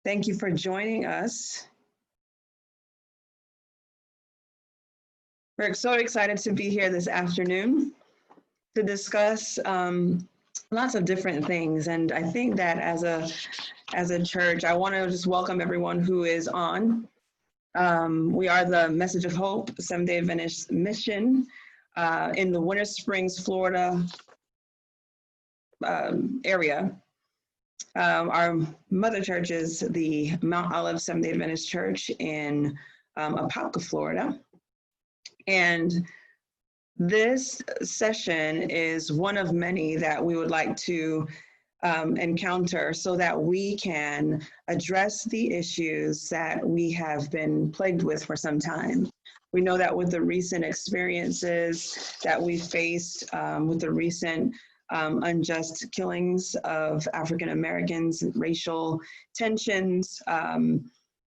Thank you for joining us. We're so excited to be here this afternoon to discuss lots of different things. And I think that as a church, I want to just welcome everyone who is on. We are the Message of Hope, Seventh-day Adventist mission in the Winter Springs, Florida area. Our mother church is the Mount Olive Seventh-day Adventist Church in Apopka, Florida. And this session is one of many that we would like to encounter so that we can address the issues that we have been plagued with for some time. We know that with the recent experiences that we faced, with the recent unjust killings of African Americans, racial tensions,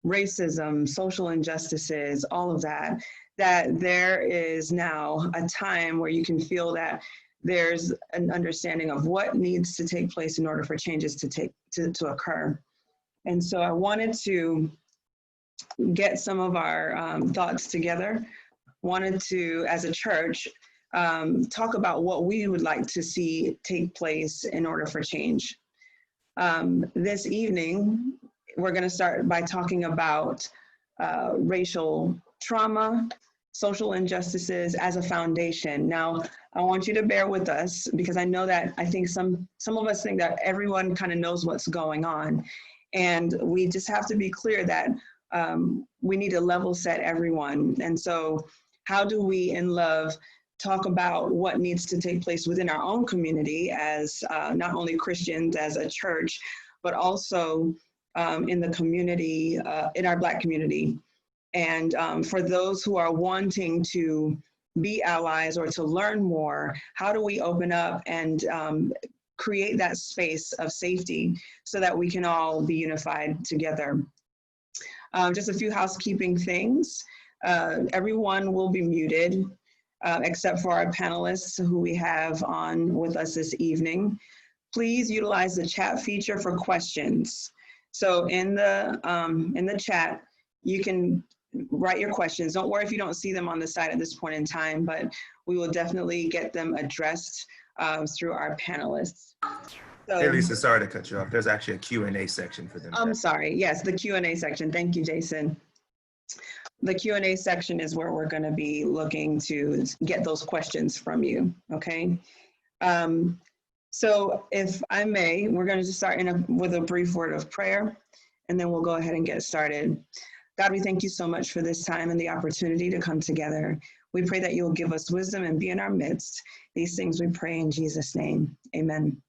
racism, social injustices, all of that, that there is now a time where you can feel that there's an understanding of what needs to take place in order for changes to occur. And so I wanted to get some of our thoughts together, wanted to, as a church, talk about what we would like to see take place in order for change. This evening, we're going to start by talking about racial trauma, social injustices as a foundation. Now, I want you to bear with us because I know that I think some of us think that everyone kind of knows what's going on. And we just have to be clear that we need to level set everyone. And so how do we in love talk about what needs to take place within our own community as not only Christians as a church, but also in the community, in our Black community. And for those who are wanting to be allies or to learn more, how do we open up and create that space of safety so that we can all be unified together? Just a few housekeeping things. Everyone will be muted except for our panelists who we have on with us this evening. Please utilize the chat feature for questions. So in the chat, you can write your questions. Don't worry if you don't see them on the side at this point in time, but we will definitely get them addressed through our panelists. So, hey Lisa, sorry to cut you off. There's actually a Q&A section for them. I'm sorry. Yes, the Q&A section. Thank you, Jason. The Q&A section is where we're going to be looking to get those questions from you, okay? So if I may, we're going to just start with a brief word of prayer, and then we'll go ahead and get started. God, we thank you so much for this time and the opportunity to come together. We pray that you will give us wisdom and be in our midst. These things we pray in Jesus' name. Amen.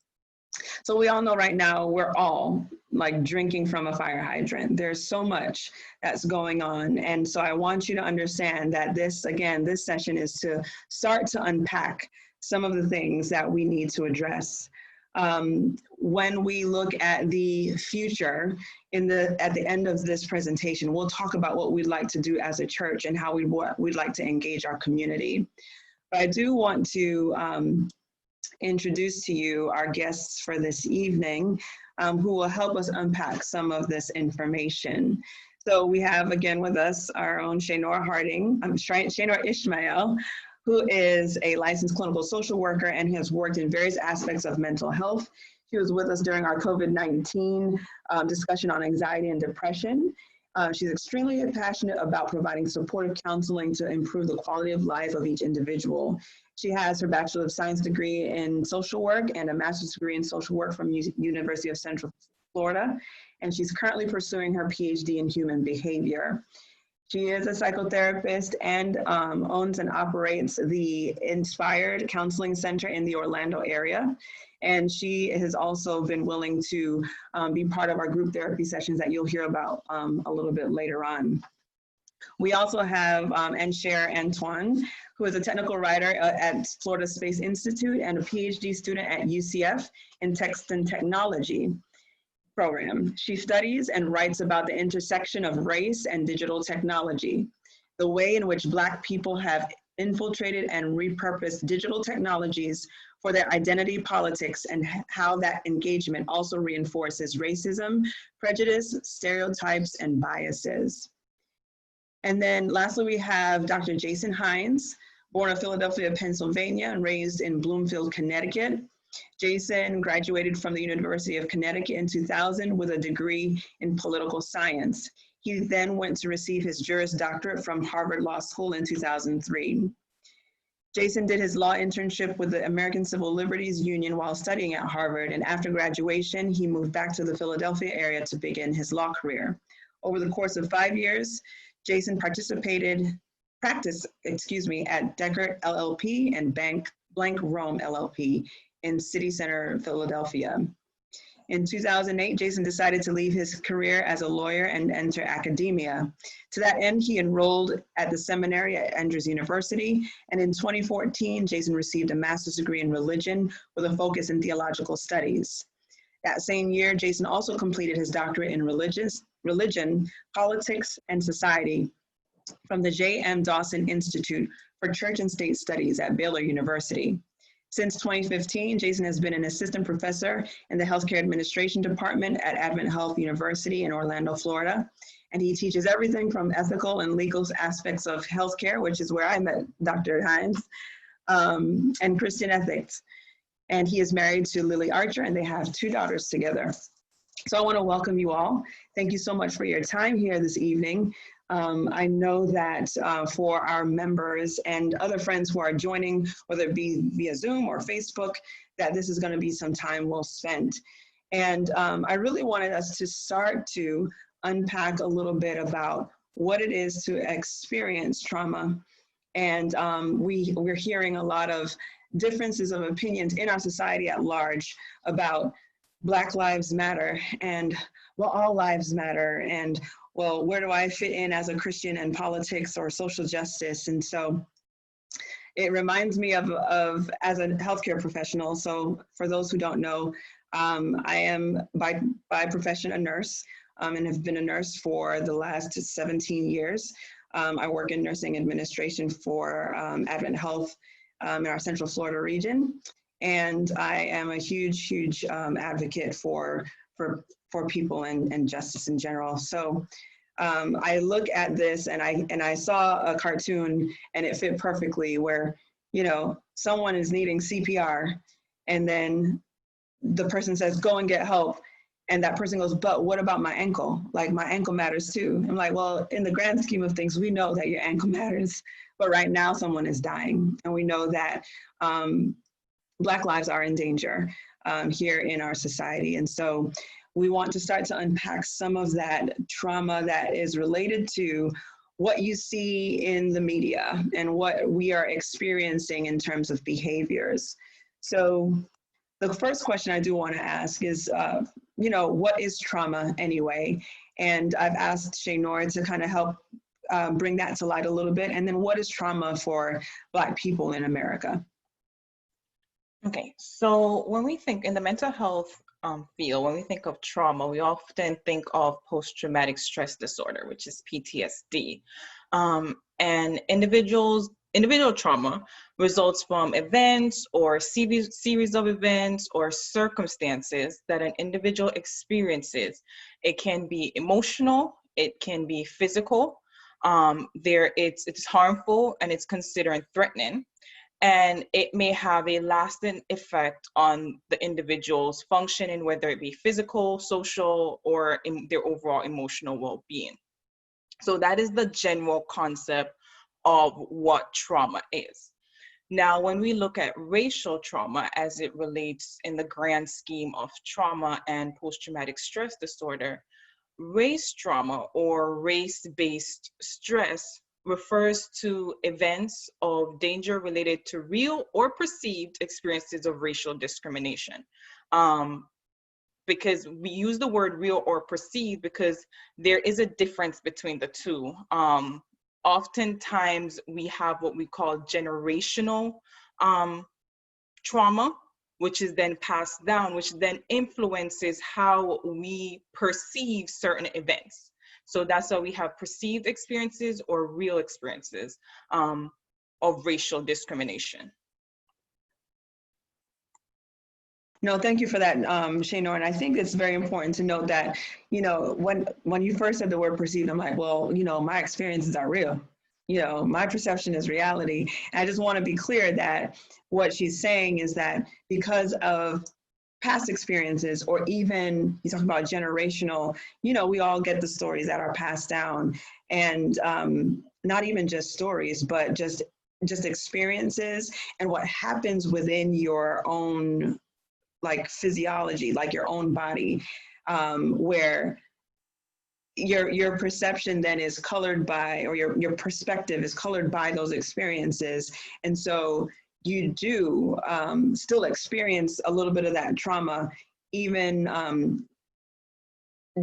So we all know right now we're all like drinking from a fire hydrant. There's so much that's going on. And so I want you to understand that this session is to start to unpack some of the things that we need to address. When we look at the future at the end of this presentation, we'll talk about what we'd like to do as a church and how we'd like to engage our community. But I do want to introduce to you our guests for this evening who will help us unpack some of this information. So we have again with us our own Shaynor Ishmael, who is a licensed clinical social worker and has worked in various aspects of mental health. She was with us during our COVID-19 discussion on anxiety and depression. She's extremely passionate about providing supportive counseling to improve the quality of life of each individual. She has her Bachelor of Science degree in social work and a master's degree in social work from University of Central Florida. And she's currently pursuing her PhD in human behavior. She is a psychotherapist and owns and operates the Inspired Counseling Center in the Orlando area. And she has also been willing to be part of our group therapy sessions that you'll hear about a little bit later on. We also have Cher Antoine, who is a technical writer at Florida Space Institute and a PhD student at UCF in Text and Technology program. She studies and writes about the intersection of race and digital technology, the way in which Black people have infiltrated and repurposed digital technologies for their identity politics, and how that engagement also reinforces racism, prejudice, stereotypes, and biases. And then lastly, we have Dr. Jason Hines, born in Philadelphia, Pennsylvania, and raised in Bloomfield, Connecticut. Jason graduated from the University of Connecticut in 2000 with a degree in political science. He then went to receive his Juris Doctorate from Harvard Law School in 2003. Jason did his law internship with the American Civil Liberties Union while studying at Harvard, and after graduation, he moved back to the Philadelphia area to begin his law career. Over the course of 5 years, Jason practiced at Deckert LLP and Blank Rome LLP in City Center, Philadelphia. In 2008, Jason decided to leave his career as a lawyer and enter academia. To that end, he enrolled at the seminary at Andrews University, and in 2014, Jason received a master's degree in religion with a focus in theological studies. That same year, Jason also completed his doctorate in religion, politics, and society from the J.M. Dawson Institute for Church and State Studies at Baylor University. Since 2015, Jason has been an assistant professor in the Healthcare Administration Department at Advent Health University in Orlando, Florida. And he teaches everything from ethical and legal aspects of healthcare, which is where I met Dr. Hines, and Christian ethics. And he is married to Lily Archer, and they have 2 daughters together. So I want to welcome you all. Thank you so much for your time here this evening. I know that for our members and other friends who are joining, whether it be via Zoom or Facebook, that this is going to be some time well spent. And I really wanted us to start to unpack a little bit about what it is to experience trauma. And we're hearing a lot of differences of opinions in our society at large about Black Lives Matter and, well, all lives matter, and, well, where do I fit in as a Christian in politics or social justice? And so it reminds me of as a healthcare professional. So for those who don't know, I am by profession a nurse, and have been a nurse for the last 17 years. I work in nursing administration for Advent Health in our Central Florida region. And I am a huge advocate for people and justice in general. So I look at this and I saw a cartoon, and it fit perfectly where, you know, someone is needing CPR, and then the person says, go and get help. And that person goes, but what about my ankle? Like, my ankle matters too. I'm like, well, in the grand scheme of things, we know that your ankle matters, but right now someone is dying. And we know that Black lives are in danger here in our society. And so we want to start to unpack some of that trauma that is related to what you see in the media and what we are experiencing in terms of behaviors. So the first question I do want to ask is, you know, what is trauma anyway? And I've asked Shaynor to kind of help bring that to light a little bit. And then what is trauma for Black people in America? Okay, so when we think in the mental health field, when we think of trauma, we often think of post-traumatic stress disorder, which is PTSD. And individual trauma results from events or series of events or circumstances that an individual experiences. It can be emotional, it can be physical, it's harmful, and it's considered threatening. And it may have a lasting effect on the individual's functioning, whether it be physical, social, or in their overall emotional well-being. So that is the general concept of what trauma is. Now, when we look at racial trauma as it relates in the grand scheme of trauma and post-traumatic stress disorder, race trauma or race-based stress refers to events of danger related to real or perceived experiences of racial discrimination. Because we use the word real or perceived because there is a difference between the two. Oftentimes we have what we call generational trauma, which is then passed down, which then influences how we perceive certain events. So that's why we have perceived experiences or real experiences. of racial discrimination. No, thank you for that, Shaynor. And I think it's very important to note that, when you first said the word perceived, I'm like, well, my experiences are real. My perception is reality. And I just want to be clear that what she's saying is that because of past experiences, or even you talk about generational, we all get the stories that are passed down, and not even just stories, but just experiences and what happens within your own like physiology, like your own body, where your perception then is colored by, or your perspective is colored by those experiences. And so you do still experience a little bit of that trauma, even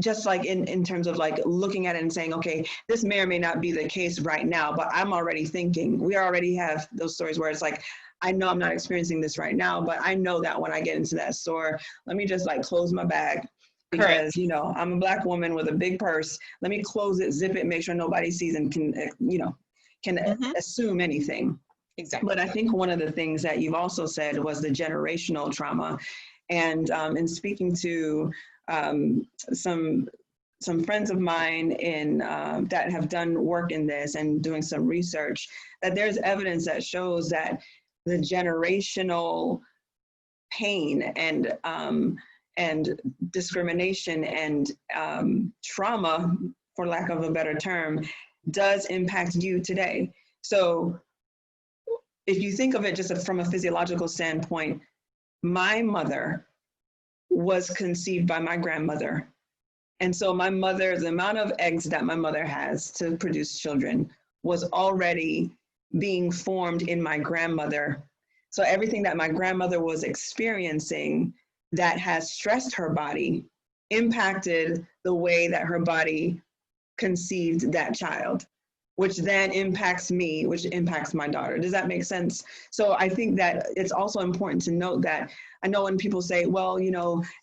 just like in terms of like looking at it and saying, okay, this may or may not be the case right now, but I'm already thinking, we already have those stories where it's like, I know I'm not experiencing this right now, but I know that when I get into that store, let me just like close my bag, because I'm a Black woman with a big purse. Let me close it, zip it, make sure nobody sees and can assume anything. Exactly. But I think one of the things that you've also said was the generational trauma. And in speaking to some friends of mine that have done work in this and doing some research, that there's evidence that shows that the generational pain and discrimination and trauma, for lack of a better term, does impact you today. So if you think of it just from a physiological standpoint, my mother was conceived by my grandmother. And so my mother, the amount of eggs that my mother has to produce children was already being formed in my grandmother. So everything that my grandmother was experiencing that has stressed her body impacted the way that her body conceived that child, which then impacts me, which impacts my daughter. Does that make sense? So I think that it's also important to note that, I know when people say, well,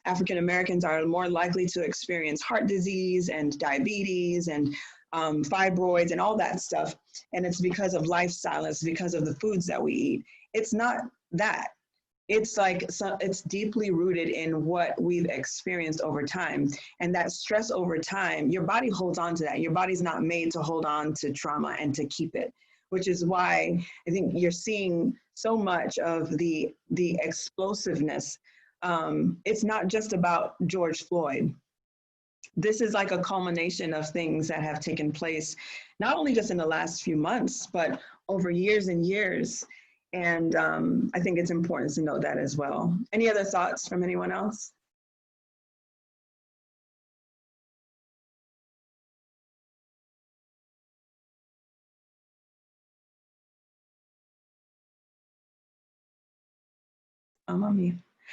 African Americans are more likely to experience heart disease and diabetes and fibroids and all that stuff, and it's because of lifestyle, it's because of the foods that we eat. It's not that. It's like, it's deeply rooted in what we've experienced over time. And that stress over time, your body holds on to that. Your body's not made to hold on to trauma and to keep it, which is why I think you're seeing so much of the explosiveness. It's not just about George Floyd. This is like a culmination of things that have taken place, not only just in the last few months, but over years and years. And I think it's important to note that as well. Any other thoughts from anyone else?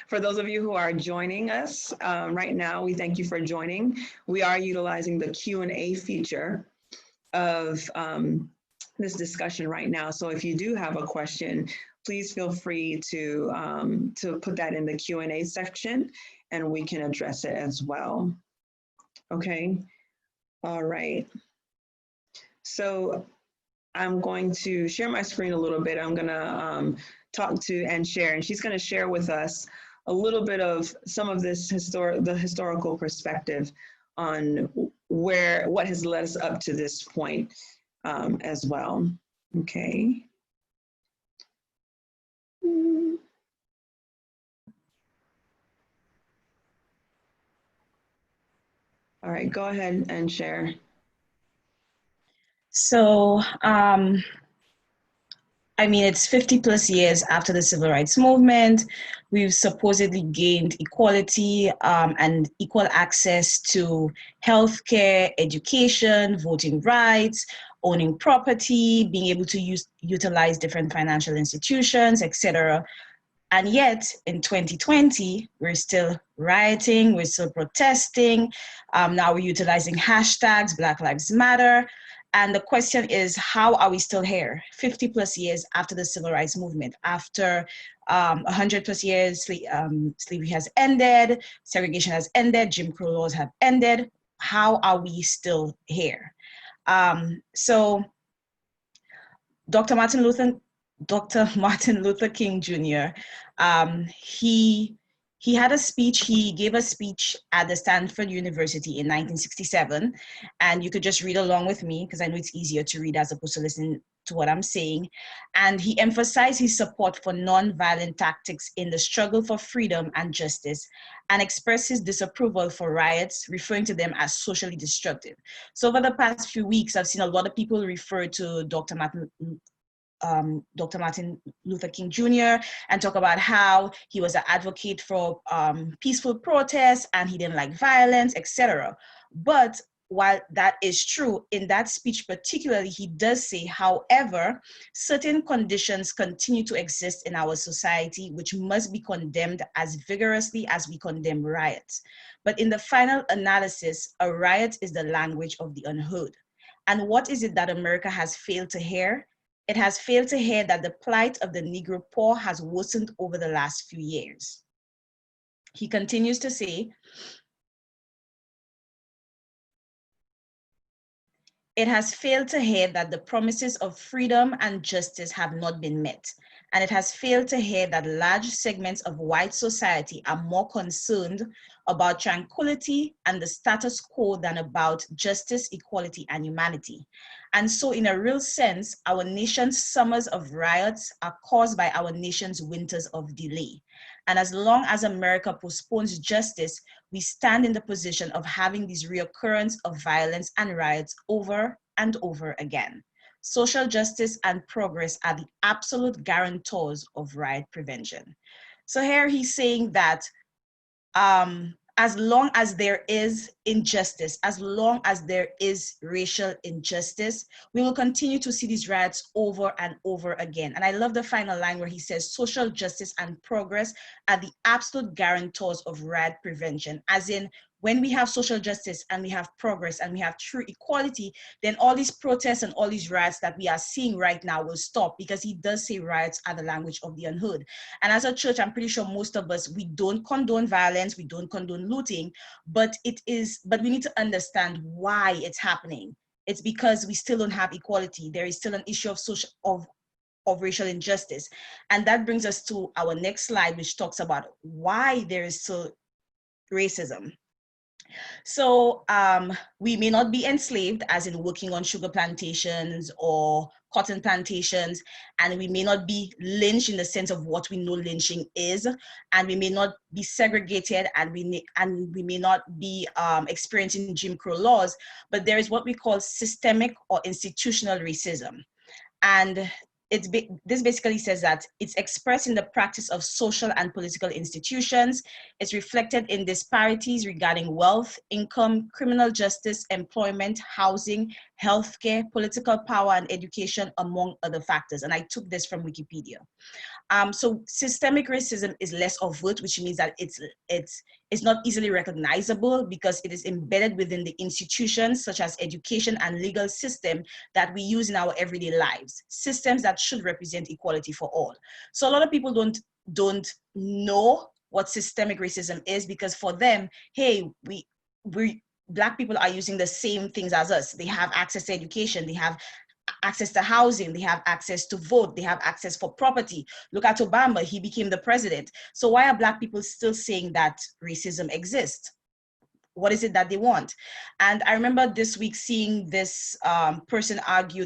For those of you who are joining us right now, we thank you for joining. We are utilizing the Q&A feature of this discussion right now. So if you do have a question, please feel free to put that in the Q&A section and we can address it as well. Okay, all right. So I'm going to share my screen a little bit. I'm gonna talk to and share, and she's gonna share with us a little bit of some of this historical perspective on what has led us up to this point as well. Okay. All right, go ahead and share. So, it's 50 plus years after the Civil Rights Movement. We've supposedly gained equality and equal access to healthcare, education, voting rights, owning property, being able to utilize different financial institutions, etc. And yet, in 2020, we're still rioting, we're still protesting. Now we're utilizing hashtags, Black Lives Matter. And the question is, how are we still here 50 plus years after the Civil Rights Movement, after 100 plus years, slavery has ended, segregation has ended, Jim Crow laws have ended. How are we still here? So Dr. Martin Dr. Martin Luther King Jr. He had a speech, he gave a speech at the Stanford University in 1967, and you could just read along with me because I know it's easier to read as opposed to listen to what I'm saying. And he emphasized his support for nonviolent tactics in the struggle for freedom and justice, and expressed his disapproval for riots, referring to them as socially destructive. So over the past few weeks, I've seen a lot of people refer to Dr. Martin Luther King Jr. and talk about how he was an advocate for peaceful protests and he didn't like violence, etc. But while that is true, in that speech particularly, he does say, however, certain conditions continue to exist in our society which must be condemned as vigorously as we condemn riots. But in the final analysis, a riot is the language of the unheard. And what is it that America has failed to hear? It has failed to hear that the plight of the Negro poor has worsened over the last few years. He continues to say, it has failed to hear that the promises of freedom and justice have not been met. And it has failed to hear that large segments of white society are more concerned about tranquility and the status quo than about justice, equality, and humanity. And so in a real sense, our nation's summers of riots are caused by our nation's winters of delay. And as long as America postpones justice, we stand in the position of having these reoccurrence of violence and riots over and over again. Social justice and progress are the absolute guarantors of riot prevention. So here he's saying that as long as there is injustice, as long as there is racial injustice, we will continue to see these riots over and over again. And I love the final line where he says, social justice and progress are the absolute guarantors of riot prevention, as in, when we have social justice and we have progress and we have true equality, then all these protests and all these riots that we are seeing right now will stop, because he does say riots are the language of the unheard. And as a church, I'm pretty sure most of us, we don't condone violence, we don't condone looting, but we need to understand why it's happening. It's because we still don't have equality. There is still an issue of racial injustice. And that brings us to our next slide, which talks about why there is still racism. So we may not be enslaved, as in working on sugar plantations or cotton plantations, and we may not be lynched in the sense of what we know lynching is, and we may not be segregated, and we may not be experiencing Jim Crow laws, but there is what we call systemic or institutional racism. And this basically says that it's expressed in the practice of social and political institutions. It's reflected in disparities regarding wealth, income, criminal justice, employment, housing, healthcare, political power, and education, among other factors. And I took this from Wikipedia. So systemic racism is less overt, which means that it's not easily recognizable because it is embedded within the institutions such as education and legal system that we use in our everyday lives, systems that should represent equality for all. So a lot of people don't know what systemic racism is, because for them, hey, we Black people are using the same things as us. They have access to education, they have access to housing, they have access to vote, they have access for property. Look at Obama, he became the president. So why are Black people still saying that racism exists? What is it that they want? And I remember this week seeing this white person argue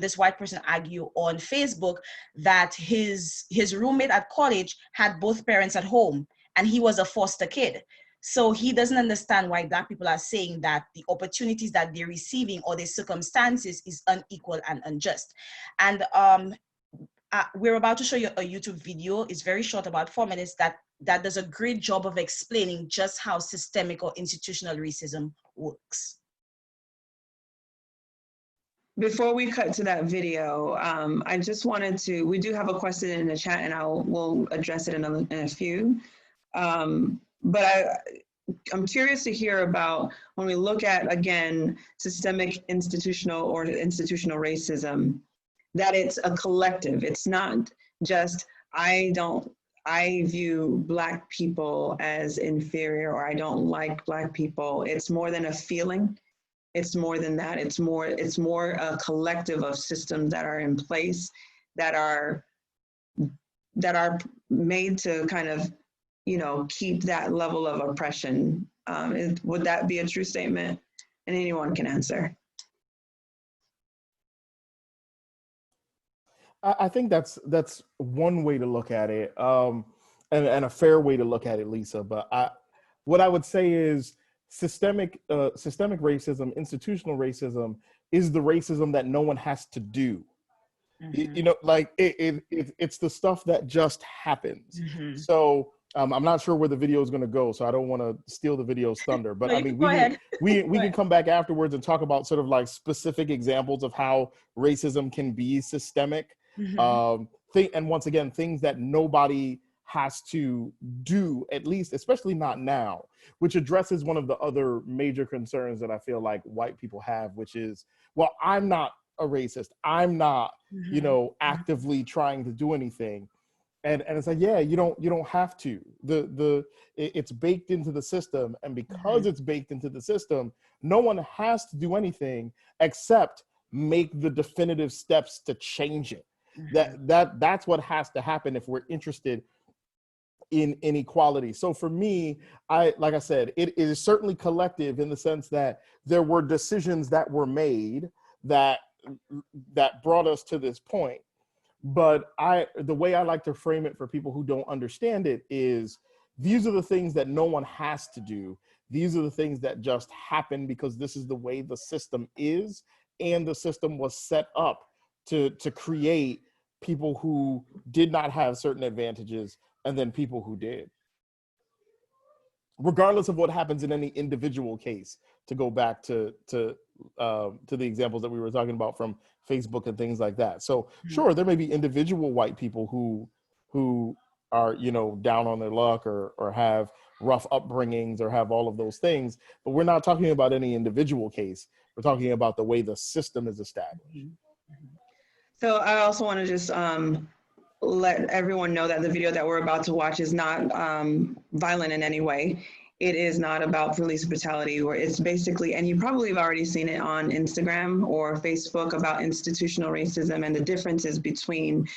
on Facebook that his roommate at college had both parents at home and he was a foster kid. So he doesn't understand why Black people are saying that the opportunities that they're receiving or their circumstances is unequal and unjust. And we're about to show you a YouTube video. It's very short, about 4 minutes, that does a great job of explaining just how systemic or institutional racism works. Before we cut to that video, I just wanted to, we do have a question in the chat and we'll address it in a few. But I'm curious to hear about, when we look at, again, systemic institutional racism, that it's a collective. It's not just, I view Black people as inferior, or I don't like Black people. It's more than a feeling. It's more than that. It's more a collective of systems that are in place that are that are made to kind of, keep that level of oppression. Would that be a true statement? And anyone can answer. I think that's one way to look at it, and a fair way to look at it, Lisa. But what I would say is systemic racism, institutional racism, is the racism that no one has to do. Mm-hmm. Like it's the stuff that just happens. Mm-hmm. So I'm not sure where the video is going to go, so I don't want to steal the video's thunder. But No, I mean, go ahead. we Go can ahead. come back afterwards and talk about sort of like specific examples of how racism can be systemic. Mm-hmm. And once again, things that nobody has to do, at least, especially not now, which addresses one of the other major concerns that I feel like white people have, which is, well, I'm not a racist. I'm not, actively trying to do anything. And it's like, yeah, you don't have to. It's baked into the system, and because it's baked into the system, no one has to do anything except make the definitive steps to change it. That's what has to happen if we're interested in inequality. So for me, like I said, it is certainly collective in the sense that there were decisions that were made that brought us to this point. But the way I like to frame it for people who don't understand it is, these are the things that no one has to do. These are the things that just happen because this is the way the system is, and the system was set up to create people who did not have certain advantages and then people who did. Regardless of what happens in any individual case, to go back to the examples that we were talking about from Facebook and things like that. So sure, there may be individual white people who are, down on their luck or have rough upbringings or have all of those things, but we're not talking about any individual case. We're talking about the way the system is established. So I also want to just let everyone know that the video that we're about to watch is not violent in any way. It is not about police brutality, or it's basically, and you probably have already seen it on Instagram or Facebook, about institutional racism and the differences between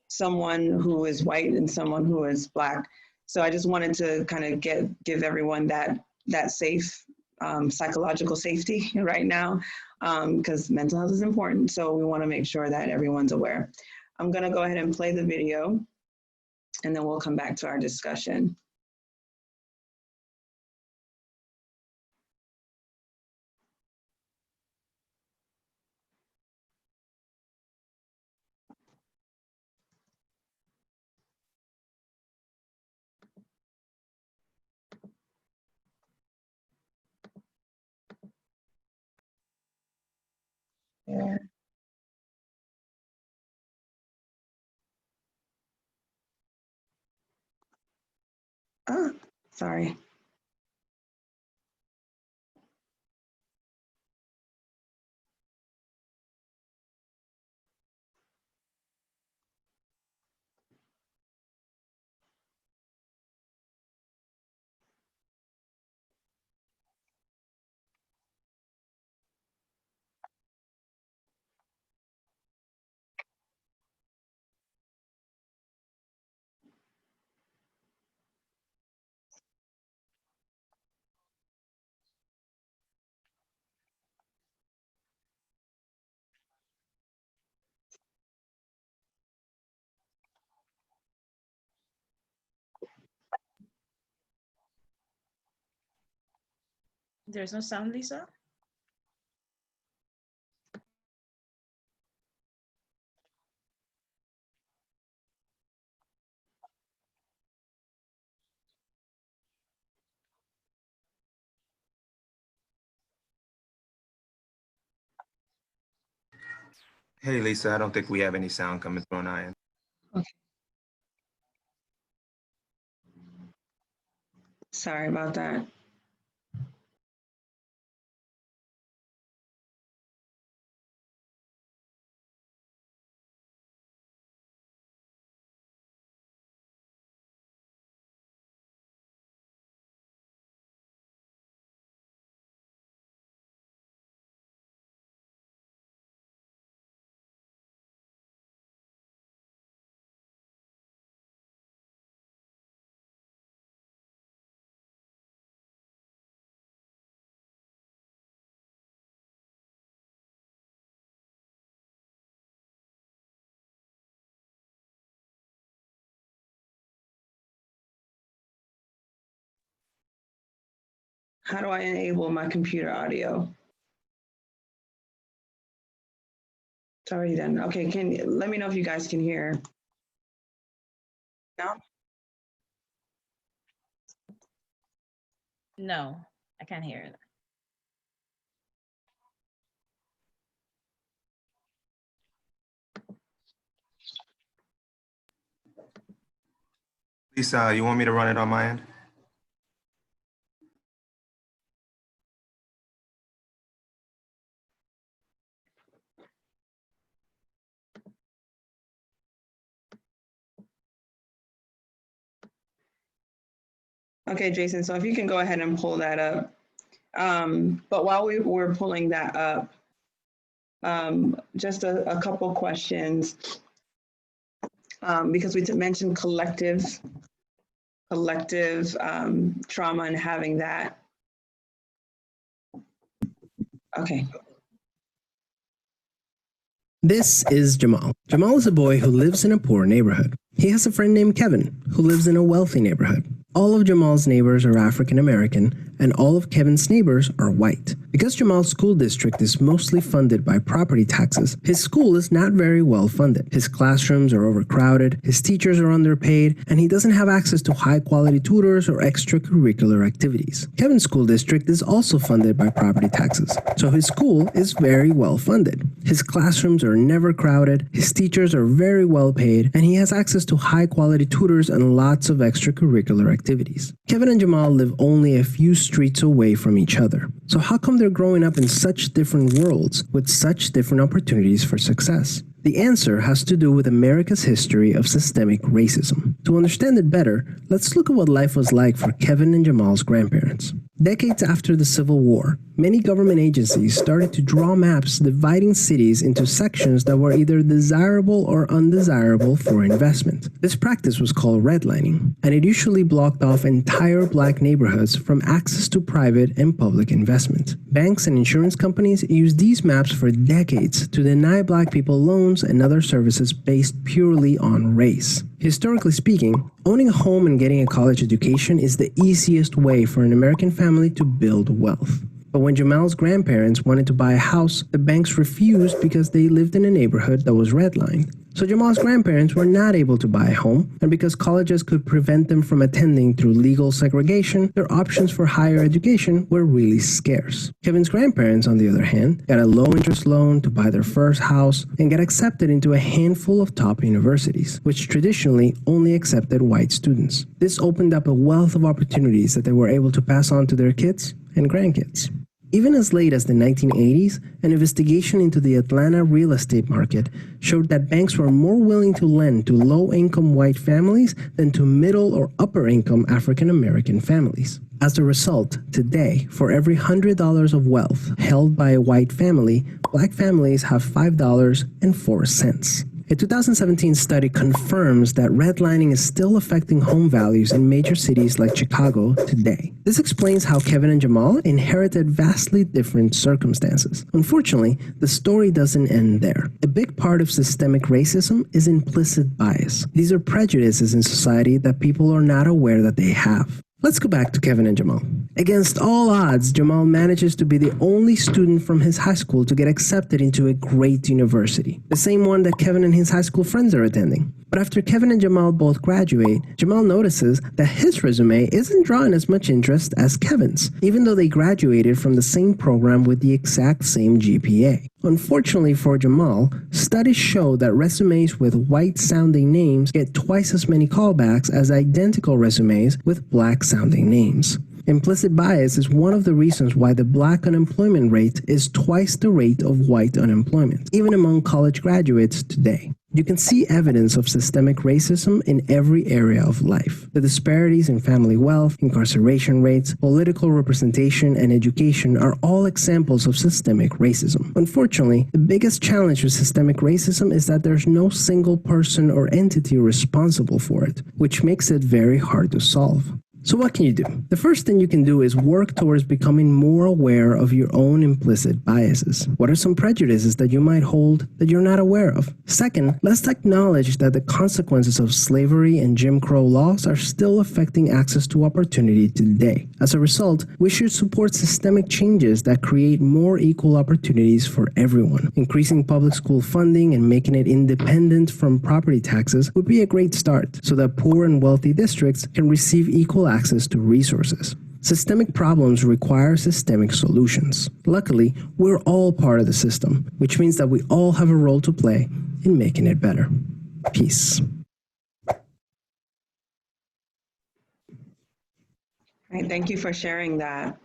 someone who is white and someone who is Black. So I just wanted to kind of give everyone that safe psychological safety right now, because mental health is important. So we want to make sure that everyone's aware. I'm going to go ahead and play the video, and then we'll come back to our discussion. Yeah. Ah, sorry. There's no sound, Lisa? Hey, Lisa, I don't think we have any sound coming through on our end. Okay. Sorry about that. How do I enable my computer audio? It's already done. Okay, let me know if you guys can hear. No? No, I can't hear it. Lisa, you want me to run it on my end? Okay, Jason, so if you can go ahead and pull that up. But while we were pulling that up, just a couple questions, because we mentioned collective trauma and having that. Okay. This is Jamal. Jamal is a boy who lives in a poor neighborhood. He has a friend named Kevin who lives in a wealthy neighborhood. All of Jamal's neighbors are African American, and all of Kevin's neighbors are white. Because Jamal's school district is mostly funded by property taxes, his school is not very well funded. His classrooms are overcrowded, his teachers are underpaid, and he doesn't have access to high-quality tutors or extracurricular activities. Kevin's school district is also funded by property taxes, so his school is very well funded. His classrooms are never crowded, his teachers are very well paid, and he has access to high-quality tutors and lots of extracurricular activities. Kevin and Jamal live only a few streets away from each other. So how come they're growing up in such different worlds with such different opportunities for success? The answer has to do with America's history of systemic racism. To understand it better, let's look at what life was like for Kevin and Jamal's grandparents. Decades after the Civil War, many government agencies started to draw maps dividing cities into sections that were either desirable or undesirable for investment. This practice was called redlining, and it usually blocked off entire black neighborhoods from access to private and public investment. Banks and insurance companies used these maps for decades to deny black people loans and other services based purely on race. Historically speaking, owning a home and getting a college education is the easiest way for an American family to build wealth. But when Jamal's grandparents wanted to buy a house, the banks refused because they lived in a neighborhood that was redlined. So Jamal's grandparents were not able to buy a home, and because colleges could prevent them from attending through legal segregation, their options for higher education were really scarce. Kevin's grandparents, on the other hand, got a low-interest loan to buy their first house and got accepted into a handful of top universities, which traditionally only accepted white students. This opened up a wealth of opportunities that they were able to pass on to their kids and grandkids. Even as late as the 1980s, an investigation into the Atlanta real estate market showed that banks were more willing to lend to low-income white families than to middle or upper-income African-American families. As a result, today, for every $100 of wealth held by a white family, black families have $5.04. A 2017 study confirms that redlining is still affecting home values in major cities like Chicago today. This explains how Kevin and Jamal inherited vastly different circumstances. Unfortunately, the story doesn't end there. A big part of systemic racism is implicit bias. These are prejudices in society that people are not aware that they have. Let's go back to Kevin and Jamal. Against all odds, Jamal manages to be the only student from his high school to get accepted into a great university, the same one that Kevin and his high school friends are attending. But after Kevin and Jamal both graduate, Jamal notices that his resume isn't drawing as much interest as Kevin's, even though they graduated from the same program with the exact same GPA. Unfortunately for Jamal, studies show that resumes with white-sounding names get twice as many callbacks as identical resumes with black-sounding names. Implicit bias is one of the reasons why the black unemployment rate is twice the rate of white unemployment, even among college graduates today. You can see evidence of systemic racism in every area of life. The disparities in family wealth, incarceration rates, political representation, and education are all examples of systemic racism. Unfortunately, the biggest challenge with systemic racism is that there's no single person or entity responsible for it, which makes it very hard to solve. So what can you do? The first thing you can do is work towards becoming more aware of your own implicit biases. What are some prejudices that you might hold that you're not aware of? Second, let's acknowledge that the consequences of slavery and Jim Crow laws are still affecting access to opportunity today. As a result, we should support systemic changes that create more equal opportunities for everyone. Increasing public school funding and making it independent from property taxes would be a great start so that poor and wealthy districts can receive equal access to resources. Systemic problems require systemic solutions. Luckily, we're all part of the system, which means that we all have a role to play in making it better. Peace. All right, thank you for sharing that.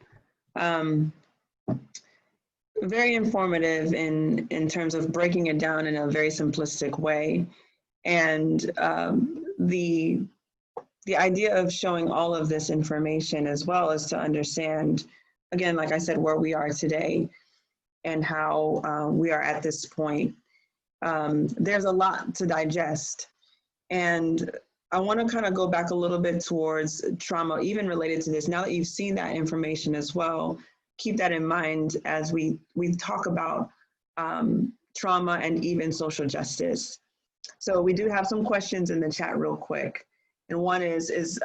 Very informative in terms of breaking it down in a very simplistic way. And the idea of showing all of this information as well is to understand, again, like I said, where we are today and how we are at this point. There's a lot to digest. And I want to kind of go back a little bit towards trauma, even related to this. Now that you've seen that information as well, keep that in mind as we talk about trauma and even social justice. So we do have some questions in the chat real quick. And one is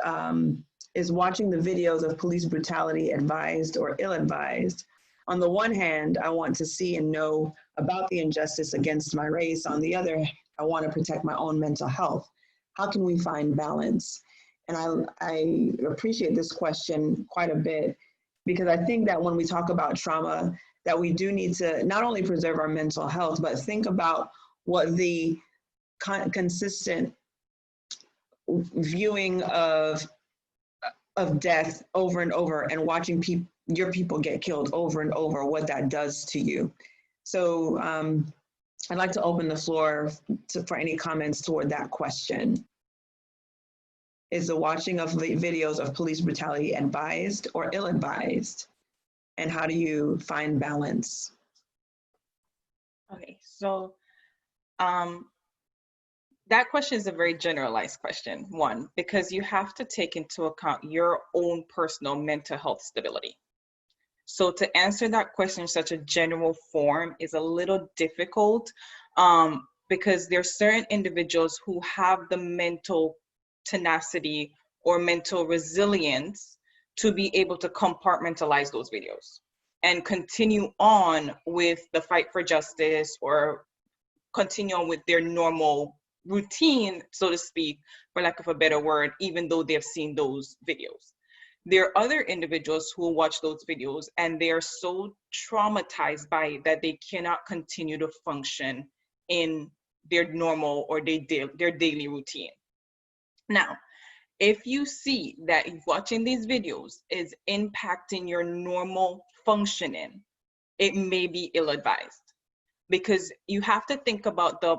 watching the videos of police brutality advised or ill-advised? On the one hand, I want to see and know about the injustice against my race. On the other, I want to protect my own mental health. How can we find balance? And I appreciate this question quite a bit, because I think that when we talk about trauma, that we do need to not only preserve our mental health, but think about what the consistent viewing of death over and over and watching your people get killed over and over, what that does to you. So I'd like to open the floor for any comments toward that question. Is the watching of videos of police brutality advised or ill-advised? And how do you find balance? Okay, so that question is a very generalized question, one, because you have to take into account your own personal mental health stability. So to answer that question in such a general form is a little difficult because there are certain individuals who have the mental tenacity or mental resilience to be able to compartmentalize those videos and continue on with the fight for justice or continue on with their normal routine, so to speak, for lack of a better word, even though they've seen those videos. There are other individuals who watch those videos and they are so traumatized by it that they cannot continue to function in their normal or their daily routine. Now, if you see that watching these videos is impacting your normal functioning, it may be ill-advised, because you have to think about the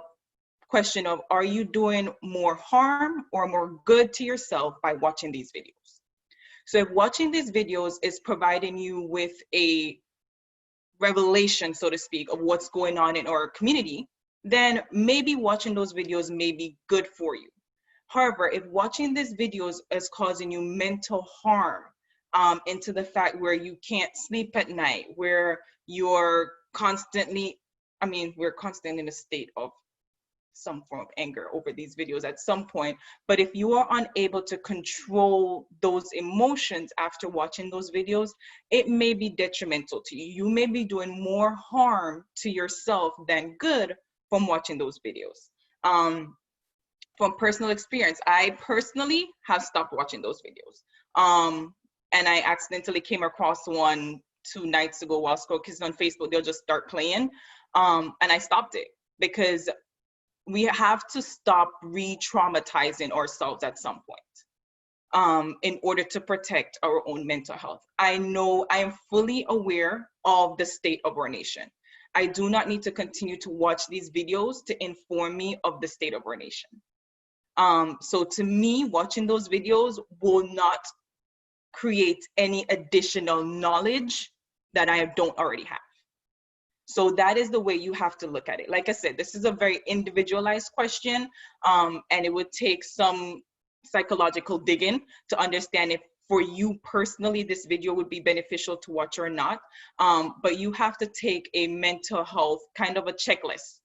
question of, are you doing more harm or more good to yourself by watching these videos? So if watching these videos is providing you with a revelation, so to speak, of what's going on in our community, then maybe watching those videos may be good for you. However, if watching these videos is causing you mental harm, into the fact where you can't sleep at night, where you're constantly, we're constantly in a state of some form of anger over these videos at some point. But if you are unable to control those emotions after watching those videos, it may be detrimental to you. You may be doing more harm to yourself than good from watching those videos. From personal experience, I personally have stopped watching those videos. And I accidentally came across one 2 nights ago while scrolling, because on Facebook, they'll just start playing. And I stopped it because we have to stop re-traumatizing ourselves at some point in order to protect our own mental health. I know I am fully aware of the state of our nation. I do not need to continue to watch these videos to inform me of the state of our nation. So to me, watching those videos will not create any additional knowledge that I don't already have. So that is the way you have to look at it. Like I said, this is a very individualized question, and it would take some psychological digging to understand if for you personally, this video would be beneficial to watch or not. But you have to take a mental health kind of a checklist.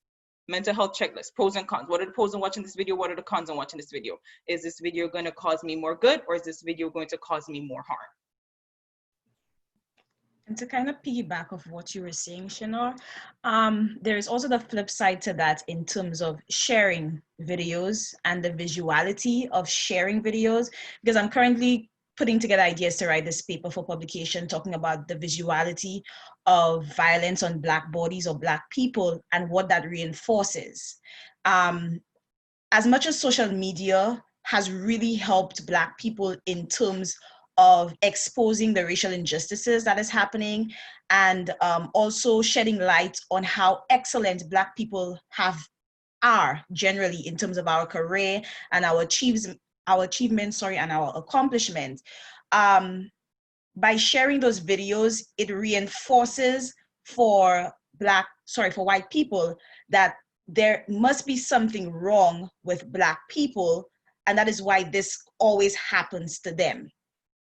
Mental health checklist, pros and cons. What are the pros in watching this video? What are the cons in watching this video? Is this video going to cause me more good, or is this video going to cause me more harm? And to kind of piggyback of what you were saying, Shanor, there is also the flip side to that in terms of sharing videos and the visuality of sharing videos, because I'm currently putting together ideas to write this paper for publication talking about the visuality of violence on Black bodies or Black people and what that reinforces. As much as social media has really helped Black people in terms of exposing the racial injustices that is happening, and also shedding light on how excellent Black people are generally in terms of our career and our achievements, and our accomplishments. By sharing those videos, it reinforces for white people that there must be something wrong with Black people, and that is why this always happens to them.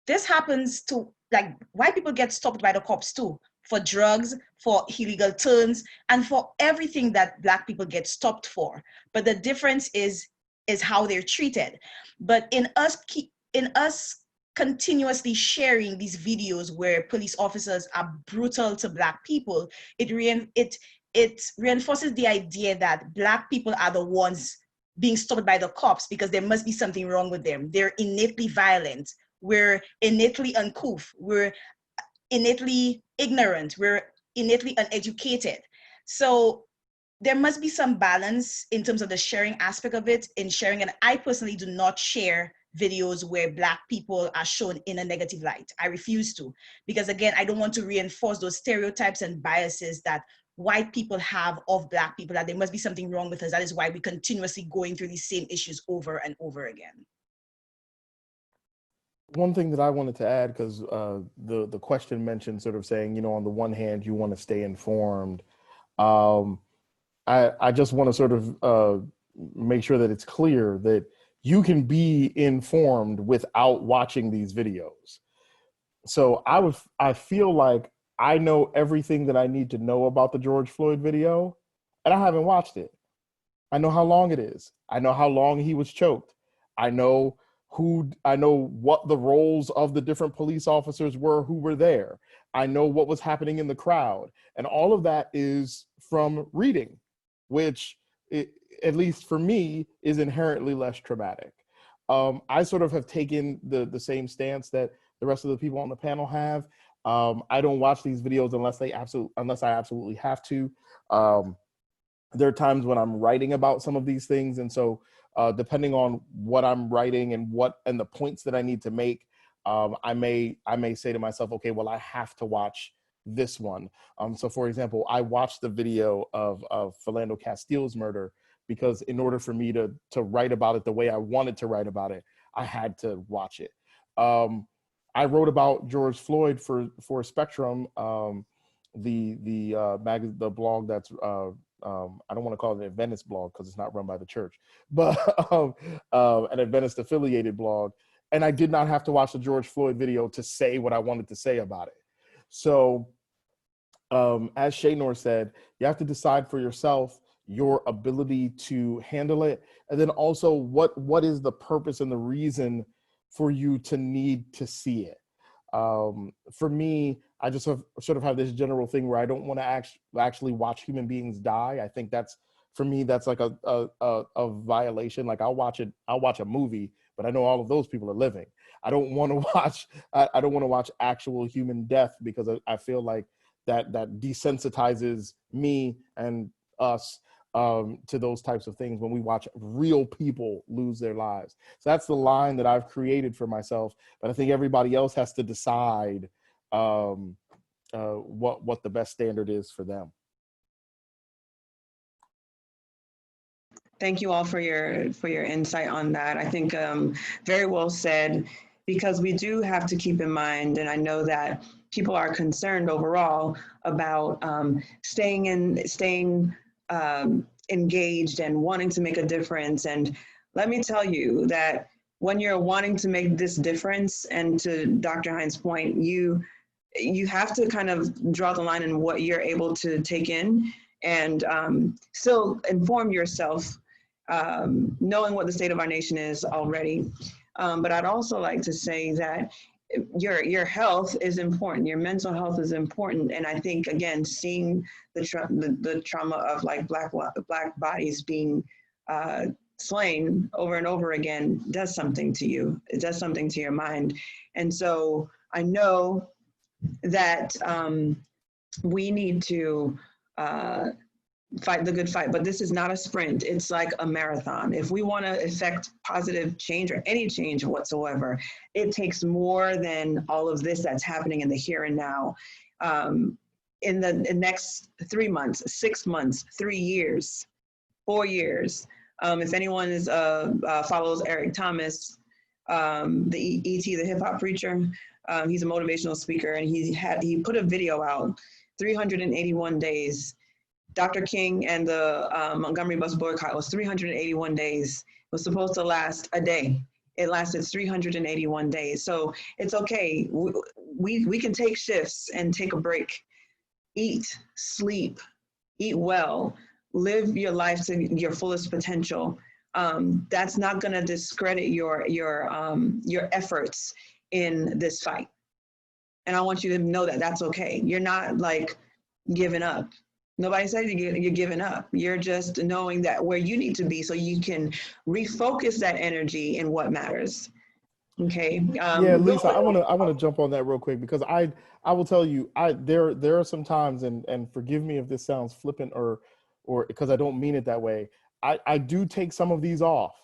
This happens to, like, white people get stopped by the cops too, for drugs, for illegal turns, and for everything that Black people get stopped for. But the difference is how they're treated. But in us continuously sharing these videos where police officers are brutal to Black people, it reinforces the idea that Black people are the ones being stopped by the cops because there must be something wrong with them. They're innately violent. We're innately uncouth. We're innately ignorant. We're innately uneducated. So there must be some balance in terms of the sharing aspect of it, in sharing. And I personally do not share videos where Black people are shown in a negative light. I refuse to, because again, I don't want to reinforce those stereotypes and biases that white people have of Black people, that there must be something wrong with us. That is why we're continuously going through these same issues over and over again. One thing that I wanted to add, because the question mentioned sort of saying, on the one hand, you want to stay informed. I just want to sort of make sure that it's clear that you can be informed without watching these videos. So I feel like I know everything that I need to know about the George Floyd video, and I haven't watched it. I know how long it is. I know how long he was choked. I know what the roles of the different police officers were who were there. I know what was happening in the crowd. And all of that is from reading, which, at least for me, is inherently less traumatic. I sort of have taken the same stance that the rest of the people on the panel have. I don't watch these videos unless I absolutely have to. There are times when I'm writing about some of these things, and so depending on what I'm writing and the points that I need to make, I may say to myself, okay, well, I have to watch this one. So for example, I watched the video of Philando Castile's murder because in order for me to write about it the way I wanted to write about it, I had to watch it. I wrote about George Floyd for Spectrum, the blog that's I don't want to call it an Adventist blog because it's not run by the church, but an Adventist affiliated blog. And I did not have to watch the George Floyd video to say what I wanted to say about it. So as Shaynor said, you have to decide for yourself your ability to handle it. And then also what is the purpose and the reason for you to need to see it. For me, I just sort of have this general thing where I don't want to actually watch human beings die. I think that's like a violation. Like I'll watch a movie, but I know all of those people are living. I don't want to watch actual human death because I feel like that desensitizes me and us to those types of things when we watch real people lose their lives. So that's the line that I've created for myself. But I think everybody else has to decide what the best standard is for them. Thank you all for your insight on that. I think very well said, because we do have to keep in mind, and I know that people are concerned overall about staying engaged and wanting to make a difference. And let me tell you that when you're wanting to make this difference, and to Dr. Hines' point, you have to kind of draw the line in what you're able to take in, and still inform yourself, knowing what the state of our nation is already. But I'd also like to say that your health is important. Your mental health is important, and I think, again, seeing the trauma of like black bodies being slain over and over again does something to you. It does something to your mind, and so I know that we need to fight the good fight, but this is not a sprint. It's like a marathon. If we want to effect positive change or any change whatsoever, it takes more than all of this that's happening in the here and now. In the next 3 months, 6 months, 3 years, 4 years. If anyone is follows Eric Thomas, the ET, the hip hop preacher, he's a motivational speaker, and he put a video out, 381 days. Dr. King and the Montgomery bus boycott was 381 days. It was supposed to last a day. It lasted 381 days. So it's okay. We can take shifts and take a break. Eat, sleep, eat well, live your life to your fullest potential. That's not going to discredit your efforts in this fight. And I want you to know that that's okay. You're not like giving up. Nobody said you're giving up. You're just knowing that where you need to be so you can refocus that energy in what matters. Okay. Yeah, Lisa, I want to jump on that real quick, because I will tell you, there are some times, and forgive me if this sounds flippant or because I don't mean it that way. I do take some of these off.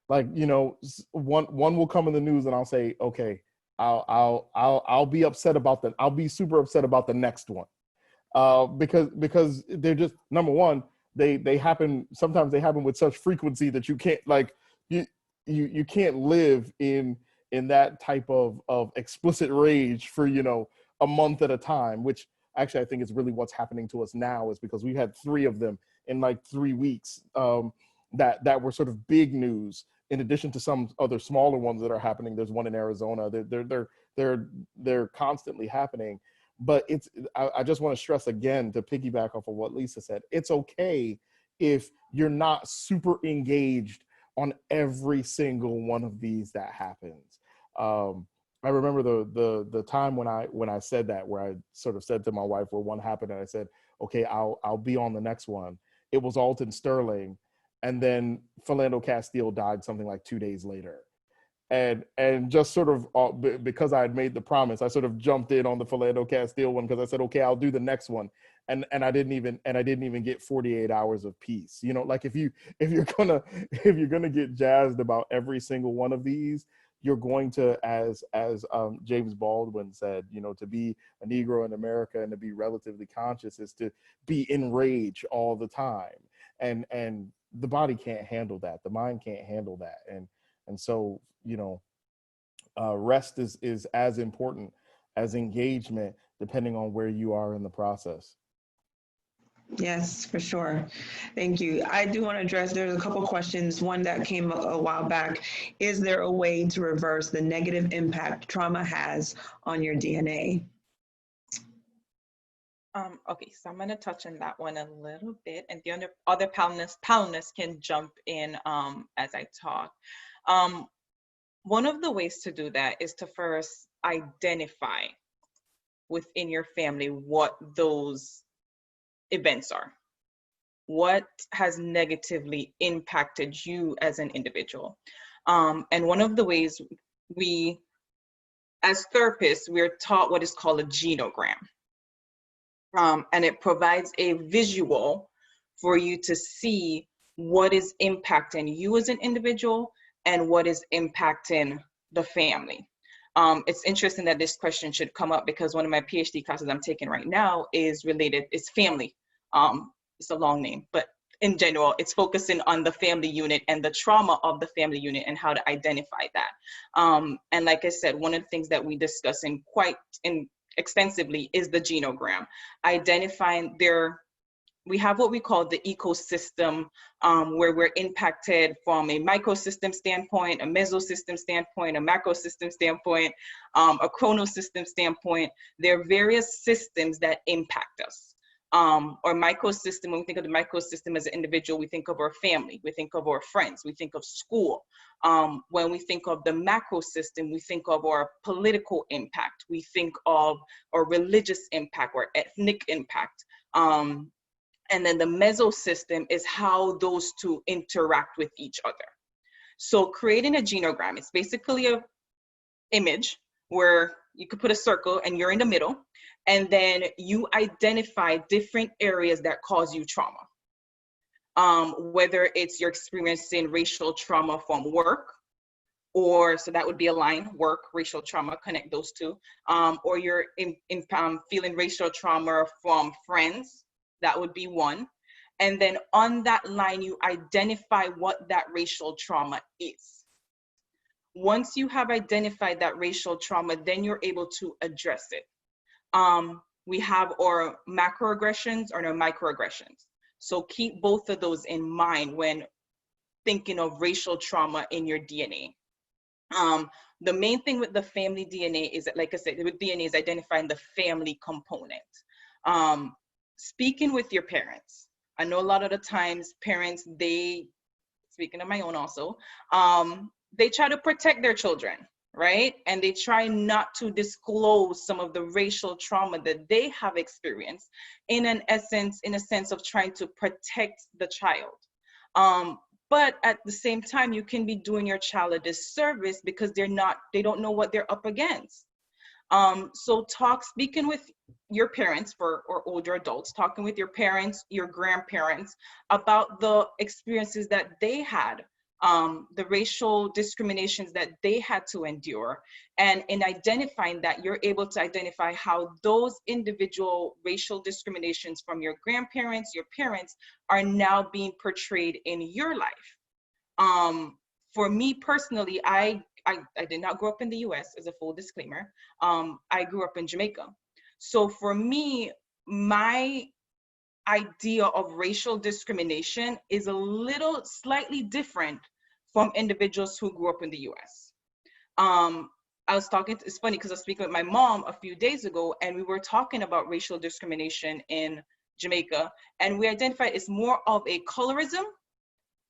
Like, you know, one will come in the news and I'll say, okay, I'll be upset about that. I'll be super upset about the next one. Because they're just, number one, they happen, sometimes they happen with such frequency that you can't, like, you can't live in that type of explicit rage for, you know, a month at a time, which actually I think is really what's happening to us now, is because we've had 3 of them in like 3 weeks that were sort of big news, in addition to some other smaller ones that are happening. There's one in Arizona. They're constantly happening. But I just want to stress again, to piggyback off of what Lisa said, it's okay if you're not super engaged on every single one of these that happens. I remember the time when I said that, where I sort of said to my wife, where one happened, and I said, okay, I'll be on the next one. It was Alton Sterling, and then Philando Castile died something like 2 days later. And just sort of because I had made the promise, I sort of jumped in on the Philando Castile one, because I said, okay, I'll do the next one, and I didn't even get 48 hours of peace. You know, like if you're gonna get jazzed about every single one of these, you're going to, as James Baldwin said, you know, to be a Negro in America and to be relatively conscious is to be enraged all the time, and the body can't handle that, the mind can't handle that, and so, you know, rest is as important as engagement, depending on where you are in the process. Yes, for sure. Thank you. I do want to address, there's a couple questions. One that came a while back. Is there a way to reverse the negative impact trauma has on your DNA? Okay, so I'm going to touch on that one a little bit, and the other panelists can jump in as I talk. One of the ways to do that is to first identify within your family what those events are. What has negatively impacted you as an individual? And one of the ways we, as therapists, we're taught what is called a genogram. And it provides a visual for you to see what is impacting you as an individual and what is impacting the family. It's interesting that this question should come up, because one of my PhD classes I'm taking right now is related, it's family. It's a long name, but in general, it's focusing on the family unit and the trauma of the family unit and how to identify that. And like I said, one of the things that we discuss extensively is the genogram, identifying we have what we call the ecosystem, where we're impacted from a microsystem standpoint, a mesosystem standpoint, a macrosystem standpoint, a chronosystem standpoint. There are various systems that impact us. Or microsystem, when we think of the microsystem as an individual, we think of our family, we think of our friends, we think of school. When we think of the macro system, we think of our political impact, we think of our religious impact or ethnic impact. And then the mesosystem is how those two interact with each other. So creating a genogram, it's basically a image where you could put a circle and you're in the middle, and then you identify different areas that cause you trauma. Whether it's you're experiencing racial trauma from work, or so that would be a line, work, racial trauma, connect those two. Or you're feeling racial trauma from friends, that would be one. And then on that line, you identify what that racial trauma is. Once you have identified that racial trauma, then you're able to address it. We have our macroaggressions or our microaggressions. So keep both of those in mind when thinking of racial trauma in your DNA. The main thing with the family DNA is that, like I said, with DNA is identifying the family component. Speaking with your parents. I know a lot of the times parents, speaking of my own also, they try to protect their children, right? And they try not to disclose some of the racial trauma that they have experienced in a sense of trying to protect the child. But at the same time, you can be doing your child a disservice because they don't know what they're up against. So speaking with your parents or older adults, talking with your parents, your grandparents about the experiences that they had, the racial discriminations that they had to endure. And in identifying that, you're able to identify how those individual racial discriminations from your grandparents, your parents, are now being portrayed in your life. For me personally, I did not grow up in the US, as a full disclaimer. I grew up in Jamaica. So for me, my idea of racial discrimination is slightly different from individuals who grew up in the US. It's funny because I was speaking with my mom a few days ago, and we were talking about racial discrimination in Jamaica, and we identified it's more of a colorism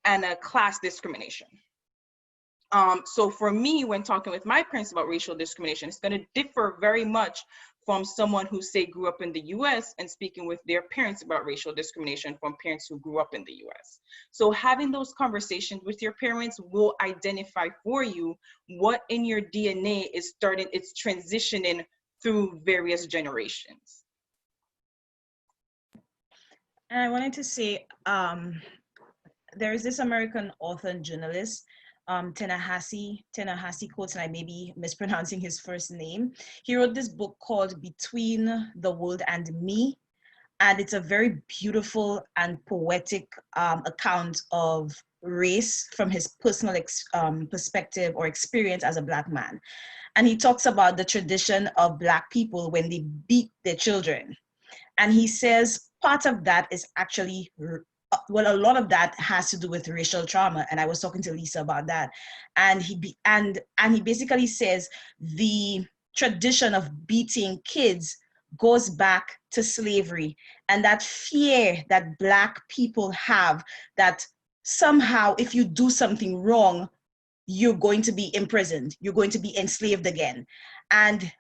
and a class discrimination. So for me, when talking with my parents about racial discrimination, it's going to differ very much from someone who, say, grew up in the US and speaking with their parents about racial discrimination from parents who grew up in the US. So having those conversations with your parents will identify for you what in your DNA it's transitioning through various generations. And I wanted to say, there is this American author and journalist, Ta-Nehisi Coates, and I may be mispronouncing his first name. He wrote this book called Between the World and Me, and it's a very beautiful and poetic account of race from his personal perspective or experience as a Black man. And he talks about the tradition of Black people when they beat their children. And he says part of that is actually, well, a lot of that has to do with racial trauma. And I was talking to Lisa about that. And he basically says the tradition of beating kids goes back to slavery, and that fear that Black people have that somehow if you do something wrong, you're going to be imprisoned, you're going to be enslaved again. And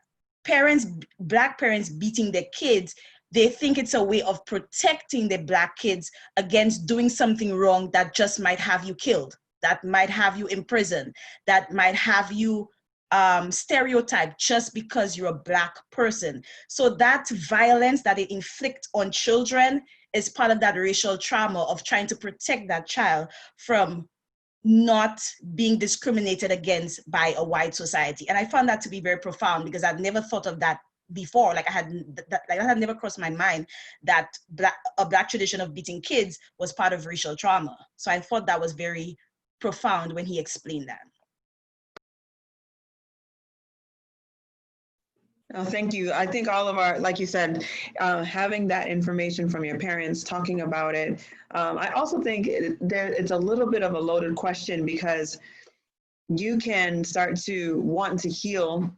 Black parents beating their kids, they think it's a way of protecting the Black kids against doing something wrong that just might have you killed, that might have you imprisoned, that might have you stereotyped just because you're a Black person. So that violence that it inflicts on children is part of that racial trauma of trying to protect that child from not being discriminated against by a white society. And I found that to be very profound because I'd never thought of that before. Like that had never crossed my mind that a Black tradition of beating kids was part of racial trauma. So I thought that was very profound when he explained that. Oh, thank you. I think all of our, like you said, having that information from your parents, talking about it. I also think it's a little bit of a loaded question because you can start to want to heal,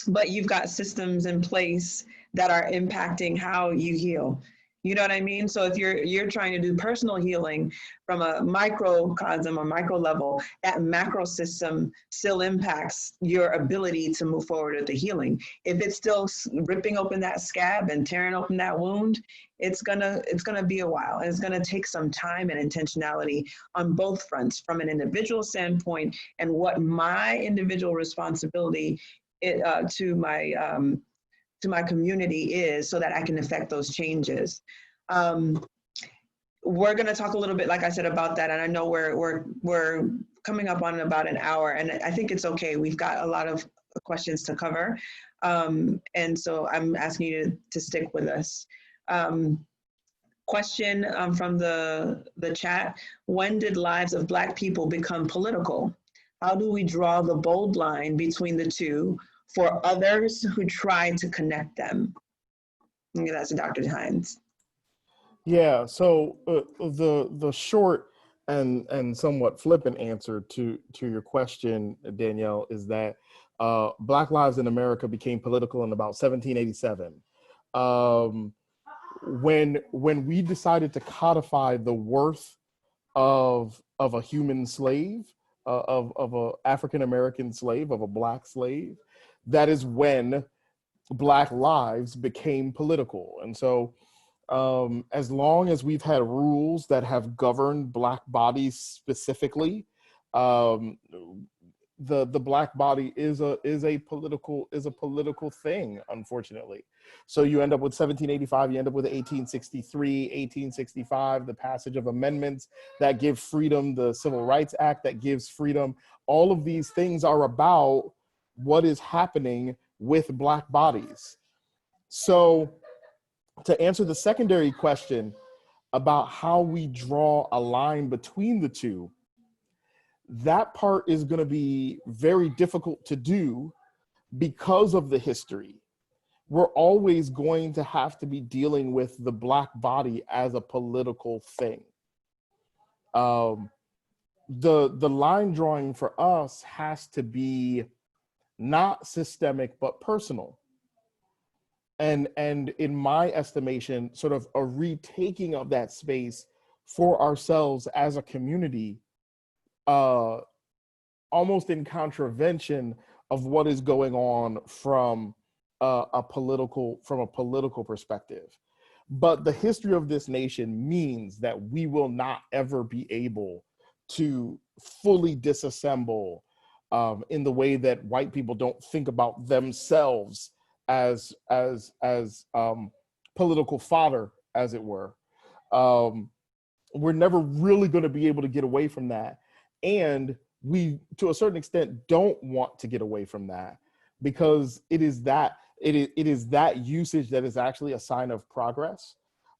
but you've got systems in place that are impacting how you heal. You know what I mean? So if you're trying to do personal healing from a microcosm or micro level, that macro system still impacts your ability to move forward with the healing. If it's still ripping open that scab and tearing open that wound, it's gonna be a while. And it's gonna take some time and intentionality on both fronts, from an individual standpoint and what my individual responsibility to my community is, so that I can affect those changes. We're going to talk a little bit, like I said, about that, and I know we're coming up on about an hour, and I think it's okay. We've got a lot of questions to cover, and so I'm asking you to stick with us. Question from the chat: when did lives of Black people become political? How do we draw the bold line between the two for others who try to connect them? I think that's Dr. Hines. Yeah, so the short and somewhat flippant answer to your question, Danielle, is that Black lives in America became political in about 1787. When we decided to codify the worth of a human slave, of a African American slave, of a Black slave, that is when Black lives became political. And so as long as we've had rules that have governed Black bodies specifically, the Black body is a political thing, unfortunately. So you end up with 1785, you end up with 1863, 1865, the passage of amendments that give freedom, the Civil Rights Act that gives freedom. All of these things are about what is happening with Black bodies. So to answer the secondary question about how we draw a line between the two, that part is going to be very difficult to do because of the history. We're always going to have to be dealing with the Black body as a political thing. The line drawing for us has to be not systemic, but personal. And in my estimation, sort of a retaking of that space for ourselves as a community, almost in contravention of what is going on from a political perspective. But the history of this nation means that we will not ever be able to fully disassemble in the way that white people don't think about themselves as political fodder, as it were. We're never really going to be able to get away from that. And we, to a certain extent, don't want to get away from that, because it is that usage that is actually a sign of progress.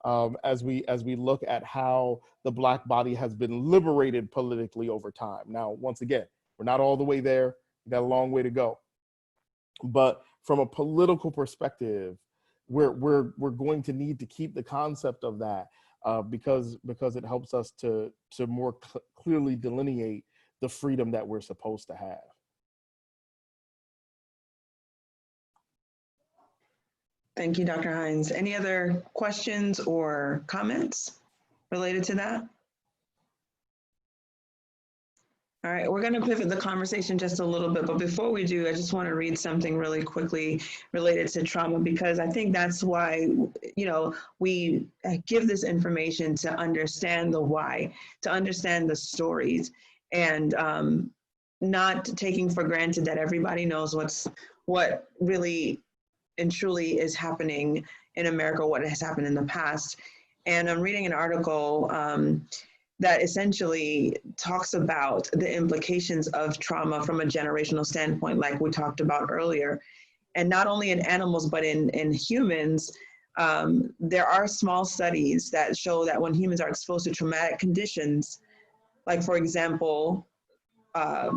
As we look at how the Black body has been liberated politically over time. Now, once again, we're not all the way there. We got a long way to go. But from a political perspective, we're going to need to keep the concept of that because it helps us to more clearly delineate the freedom that we're supposed to have. Thank you, Dr. Hines. Any other questions or comments related to that? All right, we're going to pivot the conversation just a little bit, but before we do, I just want to read something really quickly related to trauma, because I think that's why, we give this information to understand the why, to understand the stories, and not taking for granted that everybody knows what really and truly is happening in America, what has happened in the past. And I'm reading an article that essentially talks about the implications of trauma from a generational standpoint, like we talked about earlier. And not only in animals, but in humans, there are small studies that show that when humans are exposed to traumatic conditions, like for example, our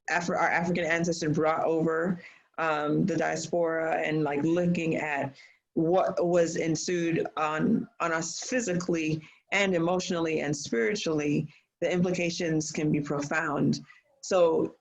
African ancestors brought over the diaspora and like looking at what was ensued on us physically and emotionally and spiritually, the implications can be profound. So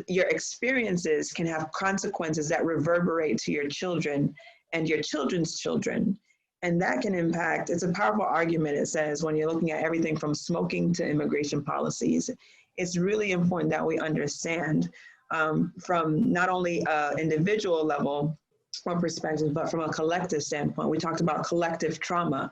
your experiences can have consequences that reverberate to your children and your children's children. And that can impact, it's a powerful argument, it says, when you're looking at everything from smoking to immigration policies. It's really important that we understand from not only an individual level or perspective, but from a collective standpoint. We talked about collective trauma.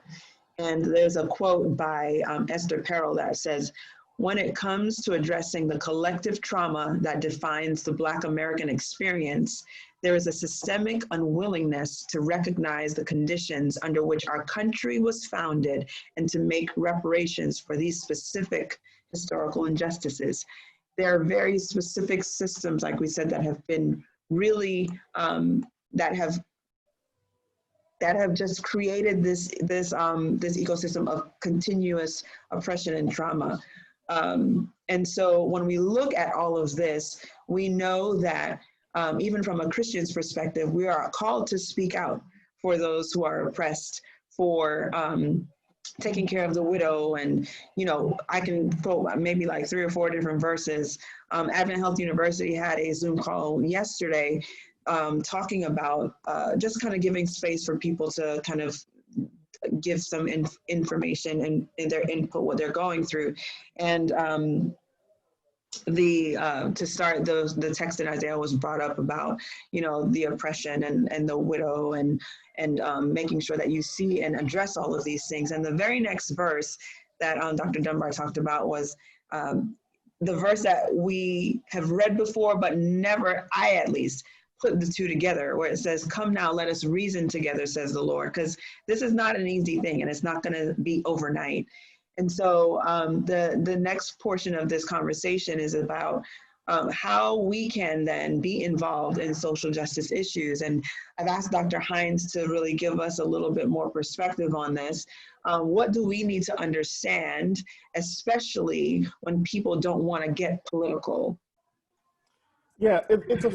And there's a quote by Esther Perel that says, when it comes to addressing the collective trauma that defines the Black American experience, there is a systemic unwillingness to recognize the conditions under which our country was founded and to make reparations for these specific historical injustices. There are very specific systems, like we said, that have been really, that have just created this ecosystem of continuous oppression and trauma. And so when we look at all of this, we know that even from a Christian's perspective, we are called to speak out for those who are oppressed, for taking care of the widow. And, you know, I can quote maybe like 3 or 4 different verses. Advent Health University had a Zoom call yesterday talking about just kind of giving space for people to kind of give some information and their input, what they're going through. And to start, the text in Isaiah was brought up about, you know, the oppression and the widow and making sure that you see and address all of these things. And the very next verse that Dr. Dunbar talked about was the verse that we have read before, but never, I at least, put the two together, where it says, come now, let us reason together, says the Lord, because this is not an easy thing and it's not going to be overnight. And so the next portion of this conversation is about how we can then be involved in social justice issues. And I've asked Dr. Hines to really give us a little bit more perspective on this. What do we need to understand, especially when people don't want to get political? Yeah, it's a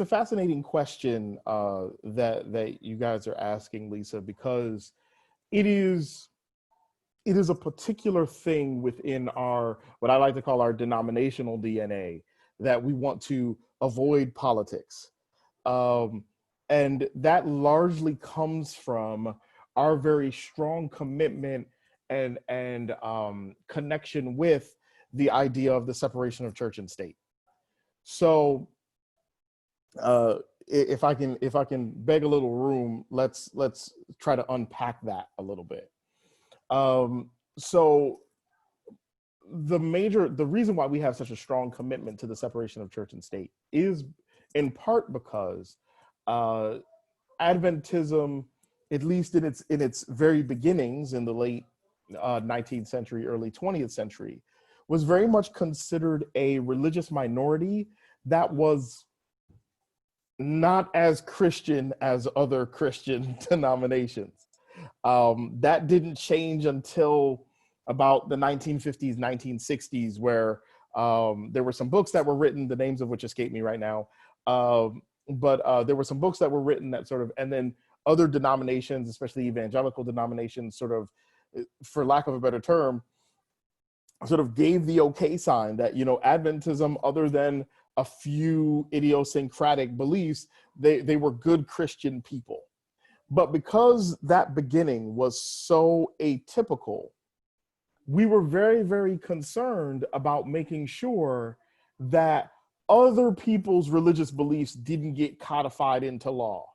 fascinating question that you guys are asking, Lisa, because it is a particular thing within our, what I like to call our denominational DNA, that we want to avoid politics. And that largely comes from our very strong commitment and connection with the idea of the separation of church and state. So if I can beg a little room, let's try to unpack that a little bit. So the reason why we have such a strong commitment to the separation of church and state is in part because Adventism, at least in its very beginnings in the late 19th century, early 20th century, was very much considered a religious minority that was not as Christian as other Christian denominations. That didn't change until about the 1950s, 1960s, where there were some books that were written, the names of which escape me right now. But there were some books that were written that sort of, and then other denominations, especially evangelical denominations, sort of, for lack of a better term, sort of gave the okay sign that, you know, Adventism, other than a few idiosyncratic beliefs, they were good Christian people. But because that beginning was so atypical, we were very, very concerned about making sure that other people's religious beliefs didn't get codified into law,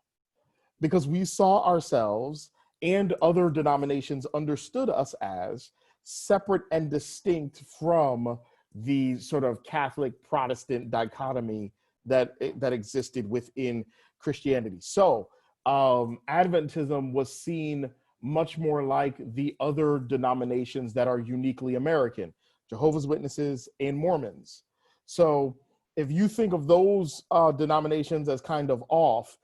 because we saw ourselves, and other denominations understood us as, separate and distinct from the sort of Catholic Protestant dichotomy that existed within Christianity. So Adventism was seen much more like the other denominations that are uniquely American, Jehovah's Witnesses and Mormons. So if you think of those denominations as kind of off,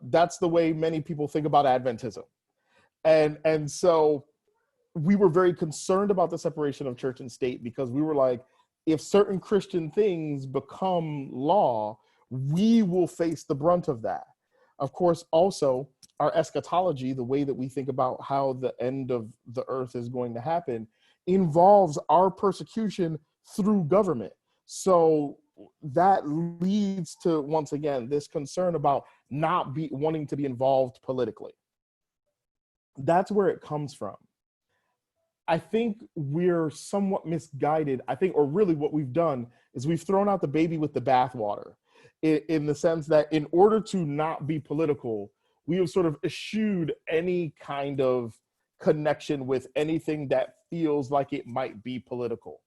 that's the way many people think about Adventism. And so we were very concerned about the separation of church and state, because we were like, if certain Christian things become law, we will face the brunt of that. Of course, also our eschatology, the way that we think about how the end of the earth is going to happen, involves our persecution through government. So that leads to, once again, this concern about not wanting to be involved politically. That's where it comes from. I think we're somewhat misguided. I think, or really what we've done is we've thrown out the baby with the bathwater, in the sense that in order to not be political, we have sort of eschewed any kind of connection with anything that feels like it might be political,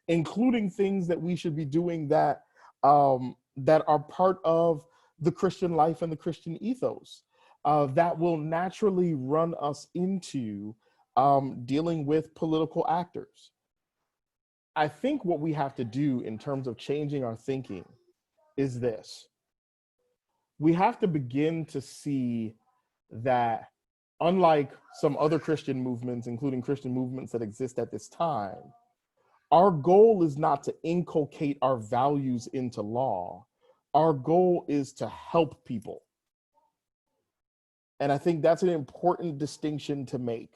including things that we should be doing that that are part of the Christian life and the Christian ethos, that will naturally run us into dealing with political actors. I think what we have to do in terms of changing our thinking is this. We have to begin to see that, unlike some other Christian movements, including Christian movements that exist at this time, our goal is not to inculcate our values into law. Our goal is to help people. And I think that's an important distinction to make.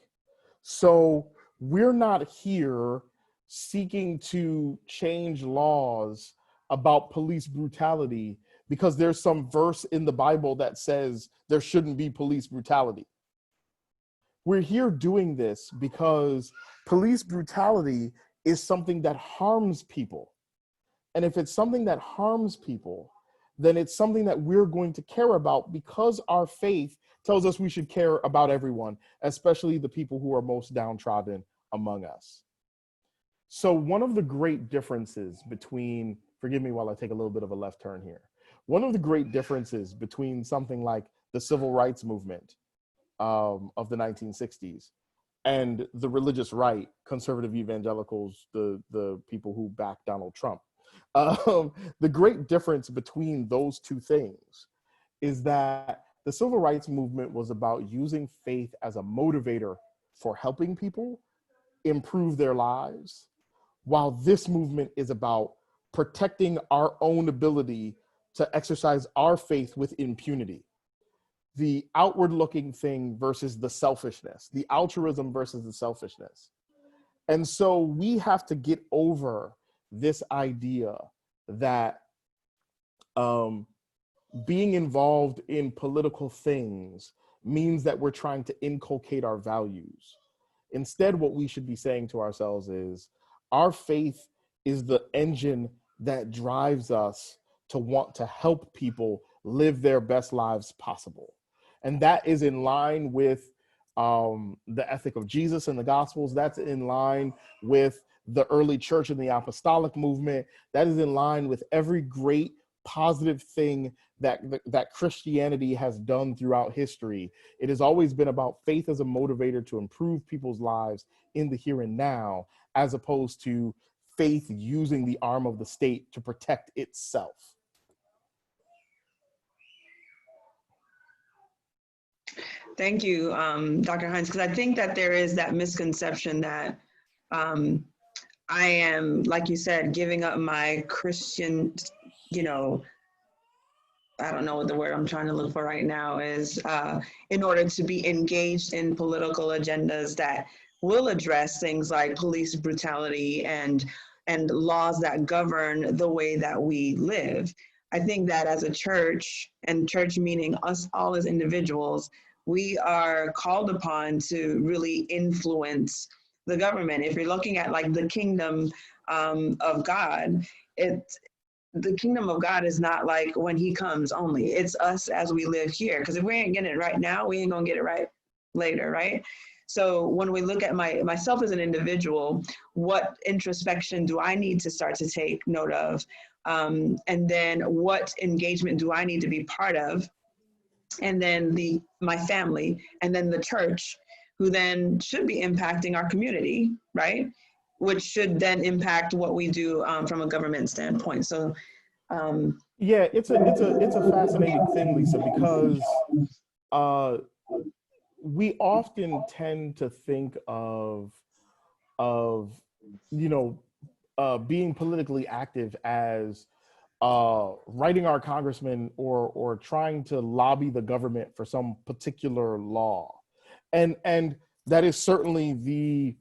So we're not here seeking to change laws about police brutality because there's some verse in the Bible that says there shouldn't be police brutality. We're here doing this because police brutality is something that harms people. And if it's something that harms people, then it's something that we're going to care about because our faith tells us we should care about everyone, especially the people who are most downtrodden among us. So one of the great differences between, forgive me while I take a little bit of a left turn here. One of the great differences between something like the civil rights movement of the 1960s and the religious right, conservative evangelicals, the people who back Donald Trump, the great difference between those two things is that the civil rights movement was about using faith as a motivator for helping people improve their lives, while this movement is about protecting our own ability to exercise our faith with impunity. The outward looking thing versus the selfishness, the altruism versus the selfishness. And so we have to get over this idea that being involved in political things means that we're trying to inculcate our values. Instead, what we should be saying to ourselves is, our faith is the engine that drives us to want to help people live their best lives possible. And that is in line with the ethic of Jesus and the Gospels. That's in line with the early church and the apostolic movement. That is in line with every great positive thing that Christianity has done throughout history. It has always been about faith as a motivator to improve people's lives in the here and now, as opposed to faith using the arm of the state to protect itself. Thank you, Dr. Hines, because I think that there is that misconception that I am, like you said, giving up my Christian, I don't know what the word I'm trying to look for right now is, in order to be engaged in political agendas that will address things like police brutality and laws that govern the way that we live. I think that as a church, and church meaning us all as individuals, we are called upon to really influence the government. If you're looking at like the kingdom of God, the kingdom of God is not like when he comes only. It's us as we live here. Because if we ain't getting it right now, we ain't gonna get it right later, right? So when we look at myself as an individual, what introspection do I need to start to take note of? And then what engagement do I need to be part of? And then my family, and then the church, who then should be impacting our community, right? Which should then impact what we do from a government standpoint. So, yeah, it's a fascinating thing, Lisa, because we often tend to think of being politically active as writing our congressman or trying to lobby the government for some particular law. And that is certainly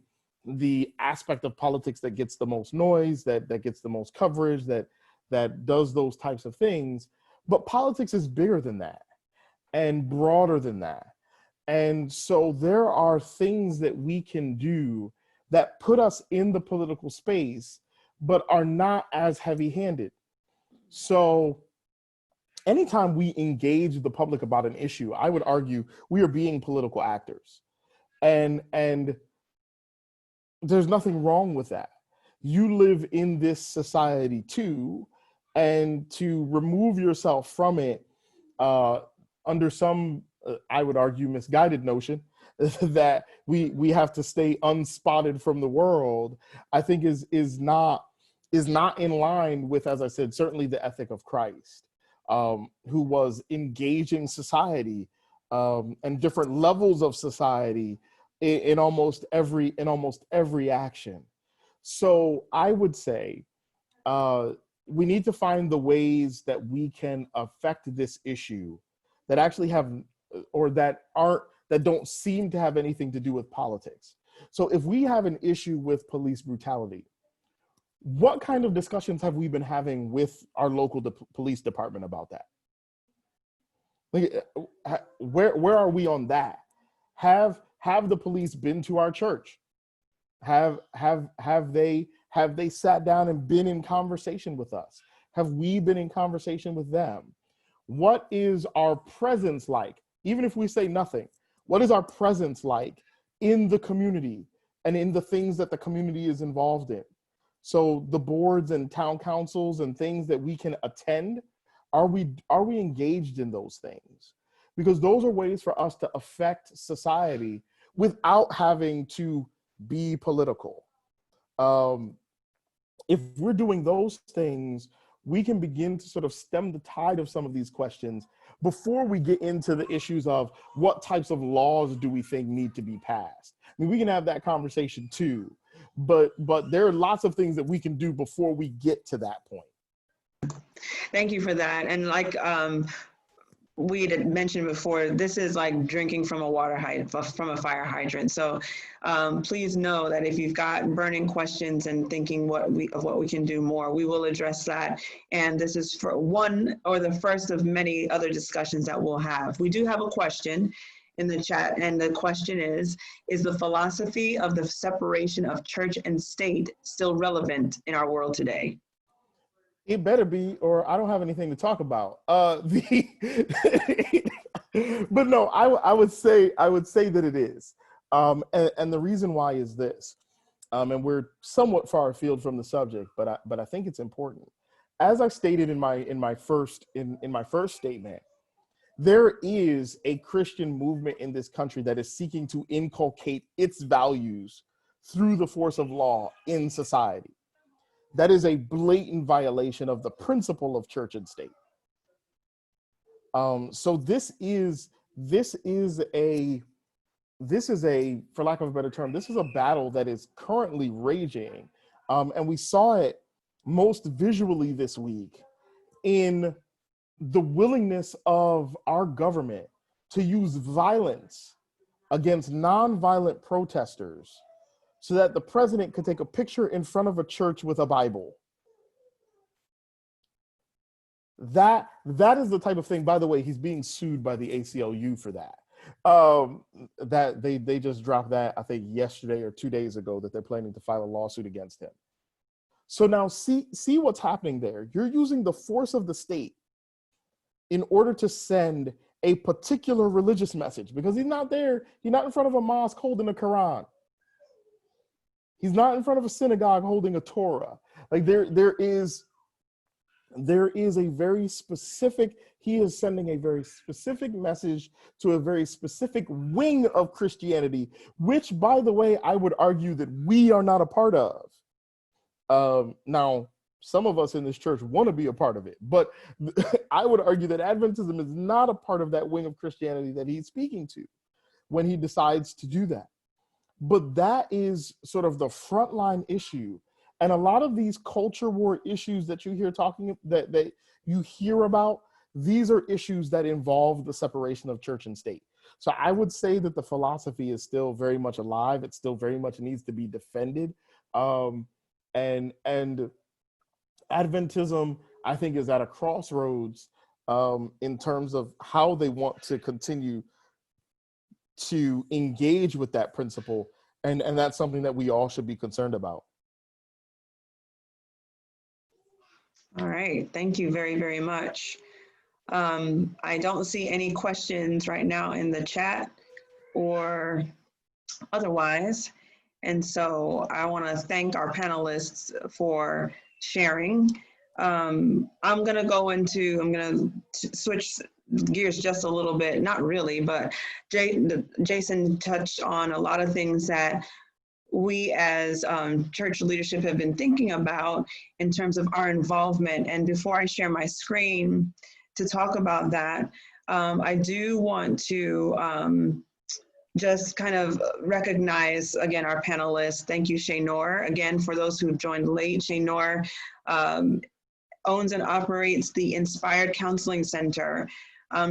the aspect of politics that gets the most noise, that gets the most coverage, that does those types of things. But politics is bigger than that and broader than that. And so there are things that we can do that put us in the political space, but are not as heavy-handed. So anytime we engage the public about an issue, I would argue we are being political actors. And there's nothing wrong with that. You live in this society too, and to remove yourself from it under some, I would argue, misguided notion that we have to stay unspotted from the world, I think is not in line with, as I said, certainly the ethic of Christ, who was engaging society and different levels of society in almost every action. So I would say we need to find the ways that we can affect this issue that actually have, or that don't seem to have anything to do with politics. So if we have an issue with police brutality, what kind of discussions have we been having with our local police department about that? Like, where are we on that? Have the police been to our church? Have they sat down and been in conversation with us? Have we been in conversation with them? What is our presence like? Even if we say nothing, what is our presence like in the community and in the things that the community is involved in? So the boards and town councils and things that we can attend, are we engaged in those things? Because those are ways for us to affect society without having to be political. If we're doing those things, we can begin to sort of stem the tide of some of these questions before we get into the issues of what types of laws do we think need to be passed. I mean, we can have that conversation too, but there are lots of things that we can do before we get to that point. Thank you for that. And like we had mentioned before, this is like drinking from a fire hydrant. So please know that if you've got burning questions and thinking what we can do more, we will address that. And this is for one or the first of many other discussions that we'll have. We do have a question in the chat, and the question is the philosophy of the separation of church and state still relevant in our world today? It better be, or I don't have anything to talk about. But no, I would say that it is. And the reason why is this, and we're somewhat far afield from the subject, but I think it's important. As I stated in my first statement, there is a Christian movement in this country that is seeking to inculcate its values through the force of law in society. That is a blatant violation of the principle of church and state. So this is a, for lack of a better term, this is a battle that is currently raging. And we saw it most visually this week in the willingness of our government to use violence against nonviolent protesters so that the president could take a picture in front of a church with a Bible. That is the type of thing, by the way, he's being sued by the ACLU for that. That they just dropped that, I think yesterday or 2 days ago, that they're planning to file a lawsuit against him. So now see what's happening there. You're using the force of the state in order to send a particular religious message, because he's not in front of a mosque holding a Quran. He's not in front of a synagogue holding a Torah. Like there is a very specific, he is sending a very specific message to a very specific wing of Christianity, which, by the way, I would argue that we are not a part of. Now, some of us in this church want to be a part of it, but I would argue that Adventism is not a part of that wing of Christianity that he's speaking to when he decides to do that. But that is sort of the frontline issue. And a lot of these culture war issues that you hear that you hear about, these are issues that involve the separation of church and state. So I would say that the philosophy is still very much alive. It still very much needs to be defended. And Adventism, I think, is at a crossroads in terms of how they want to continue to engage with that principle. And that's something that we all should be concerned about. All right, thank you very, very much. I don't see any questions right now in the chat or otherwise. And so I want to thank our panelists for sharing. I'm going to switch gears just a little bit, not really, but Jason touched on a lot of things that we as church leadership have been thinking about in terms of our involvement. And before I share my screen to talk about that, I do want to just kind of recognize, again, our panelists. Thank you, Shaynor. Again, for those who've joined late, Shaynor owns and operates the Inspired Counseling Center.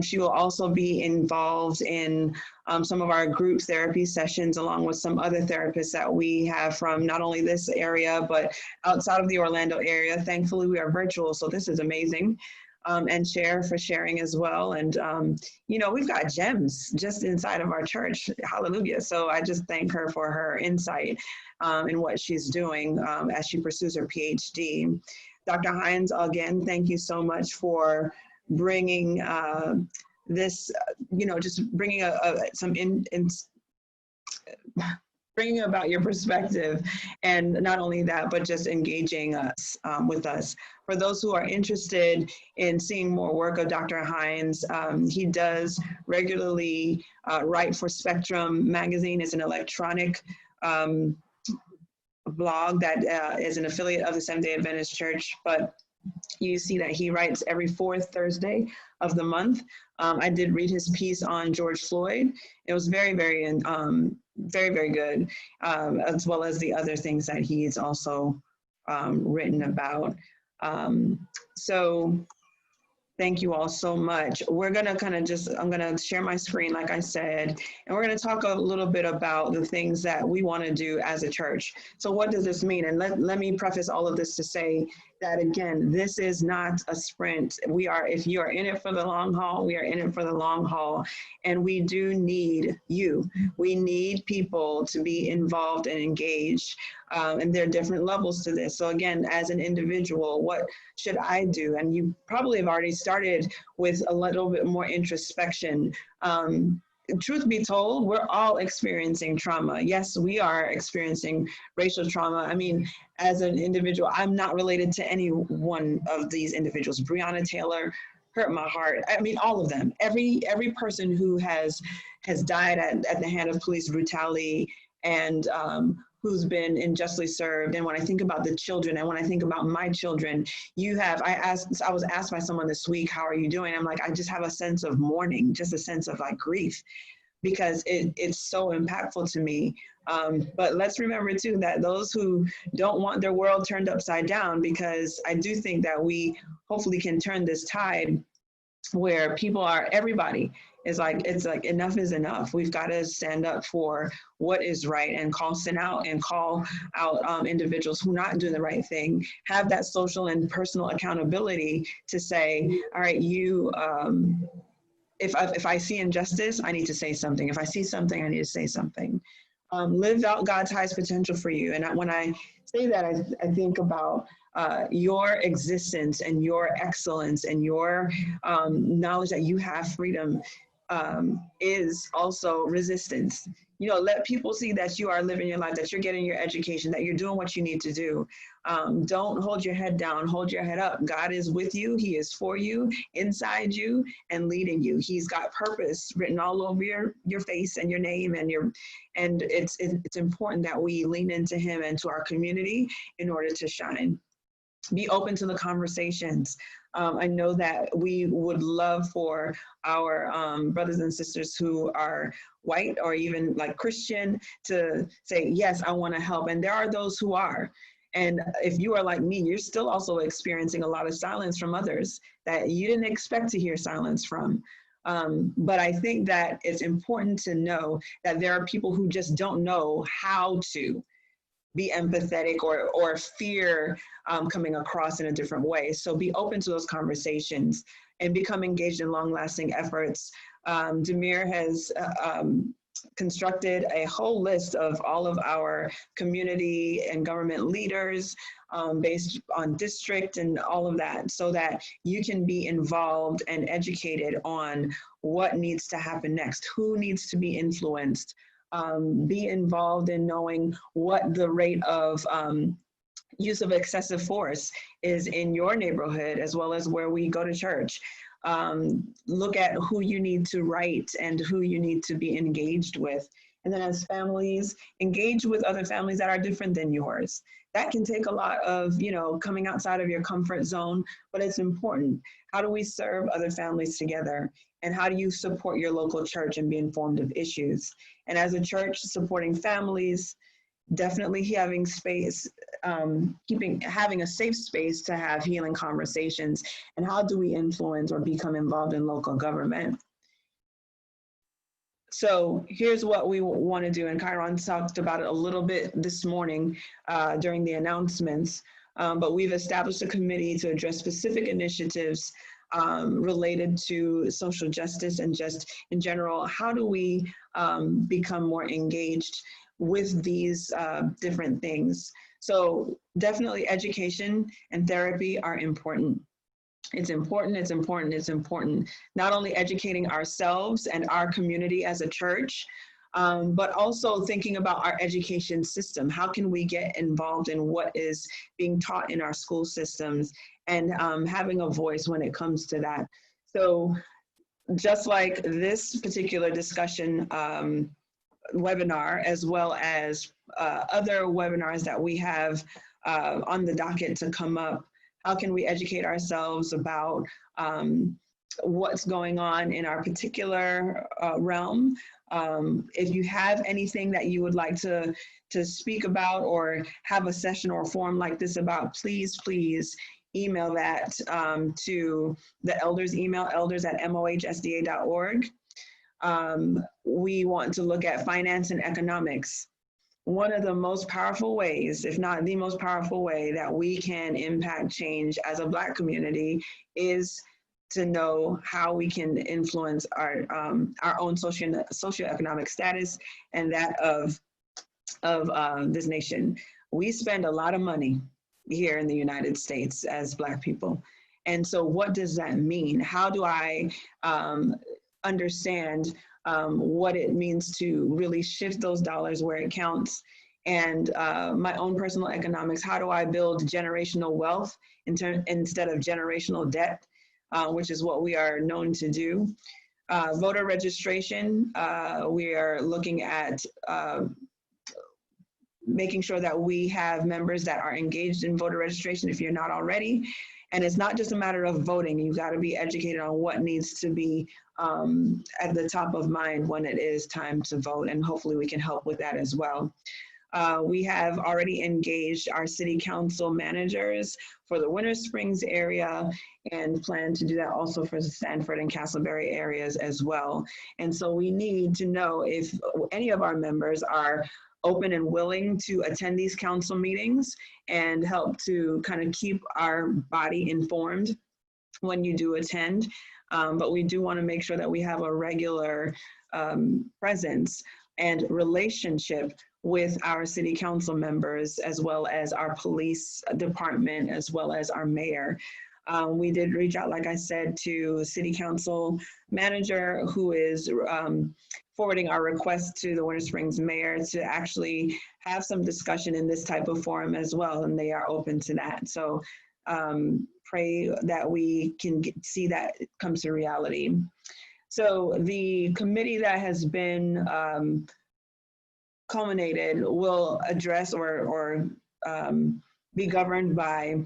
She will also be involved in some of our group therapy sessions, along with some other therapists that we have from not only this area, but outside of the Orlando area. Thankfully, we are virtual, so this is amazing. And Cher for sharing as well. And, you know, we've got gems just inside of our church. Hallelujah. So I just thank her for her insight in what she's doing as she pursues her PhD. Dr. Hines, again, thank you so much for bringing this, you know, just bringing bringing about your perspective, and not only that, but just engaging us with us. For those who are interested in seeing more work of Dr. Hines, he does regularly write for Spectrum Magazine. It's an electronic blog that is an affiliate of the Seventh-day Adventist Church, but you see that he writes every fourth Thursday of the month. I did read his piece on George Floyd. It was very, very good, as well as the other things that he's also written about. So thank you all so much. We're gonna I'm gonna share my screen, like I said, and we're gonna talk a little bit about the things that we wanna do as a church. So what does this mean? And let me preface all of this to say that, again, this is not a sprint. If you are in it for the long haul, we are in it for the long haul. And we do need you. We need people to be involved and engaged. And there are different levels to this. So again, as an individual, what should I do? And you probably have already started with a little bit more introspection. Truth be told, we're all experiencing trauma. Yes, we are experiencing racial trauma. I mean, as an individual, I'm not related to any one of these individuals. Breonna Taylor hurt my heart. I mean, all of them. Every person who has died at the hand of police brutality and who's been unjustly served. And when I think about the children, and when I think about my children, I was asked by someone this week, how are you doing? I'm like, I just have a sense of mourning, just a sense of like grief, because it's so impactful to me. But let's remember too, that those who don't want their world turned upside down, because I do think that we hopefully can turn this tide where everybody is like, it's like enough is enough. We've got to stand up for what is right and call out individuals who are not doing the right thing, have that social and personal accountability to say, all right, if I see injustice, I need to say something. If I see something, I need to say something. Live out God's highest potential for you. And when I say that, I think about your existence and your excellence and your knowledge that you have freedom is also resistance. You know, let people see that you are living your life, that you're getting your education, that you're doing what you need to do. Don't hold your head down, hold your head up. God is with you. He is for you, inside you, and leading you. He's got purpose written all over your face and your name, and it's important that we lean into him and to our community in order to shine. Be open to the conversations. I know that we would love for our brothers and sisters who are white or even like Christian to say, yes, I want to help. And there are those who are. And if you are like me, you're still also experiencing a lot of silence from others that you didn't expect to hear silence from. But I think that it's important to know that there are people who just don't know how to be empathetic or fear coming across in a different way. So be open to those conversations and become engaged in long-lasting efforts. Demir has constructed a whole list of all of our community and government leaders based on district and all of that, so that you can be involved and educated on what needs to happen next, who needs to be influenced, be involved in knowing what the rate of use of excessive force is in your neighborhood, as well as where we go to church. Look at who you need to write and who you need to be engaged with. And then as families, engage with other families that are different than yours. That can take a lot of, coming outside of your comfort zone, but it's important. How do we serve other families together? And how do you support your local church and be informed of issues? And as a church supporting families, definitely having space, having a safe space to have healing conversations. And how do we influence or become involved in local government? So here's what we want to do, and Chiron talked about it a little bit this morning during the announcements, but we've established a committee to address specific initiatives related to social justice and just in general. How do we become more engaged with these different things? So definitely education and therapy are important. It's important, it's important, it's important. Not only educating ourselves and our community as a church, but also thinking about our education system. How can we get involved in what is being taught in our school systems and having a voice when it comes to that? So just like this particular discussion webinar, as well as other webinars that we have on the docket to come up, how can we educate ourselves about what's going on in our particular realm? If you have anything that you would like to speak about or have a session or a forum like this about, please email that to the elders email, elders@mohsda.org. We want to look at finance and economics. One of the most powerful ways, if not the most powerful way, that we can impact change as a Black community is to know how we can influence our own socioeconomic status and that of this nation. We spend a lot of money here in the United States as Black people. And so what does that mean? How do I understand what it means to really shift those dollars where it counts? And my own personal economics, how do I build generational wealth instead of generational debt, which is what we are known to do. Voter registration, we are looking at making sure that we have members that are engaged in voter registration if you're not already. And it's not just a matter of voting. You've got to be educated on what needs to be at the top of mind when it is time to vote. And hopefully we can help with that as well. We have already engaged our city council managers for the Winter Springs area and plan to do that also for the Sanford and Castleberry areas as well. And so we need to know if any of our members are open and willing to attend these council meetings and help to kind of keep our body informed when you do attend. But we do want to make sure that we have a regular presence and relationship with our city council members, as well as our police department, as well as our mayor. We did reach out, like I said, to city council manager who is forwarding our request to the Winter Springs mayor to actually have some discussion in this type of forum as well, and they are open to that. So pray that we can see that come to reality. So the committee that has been culminated will address or be governed by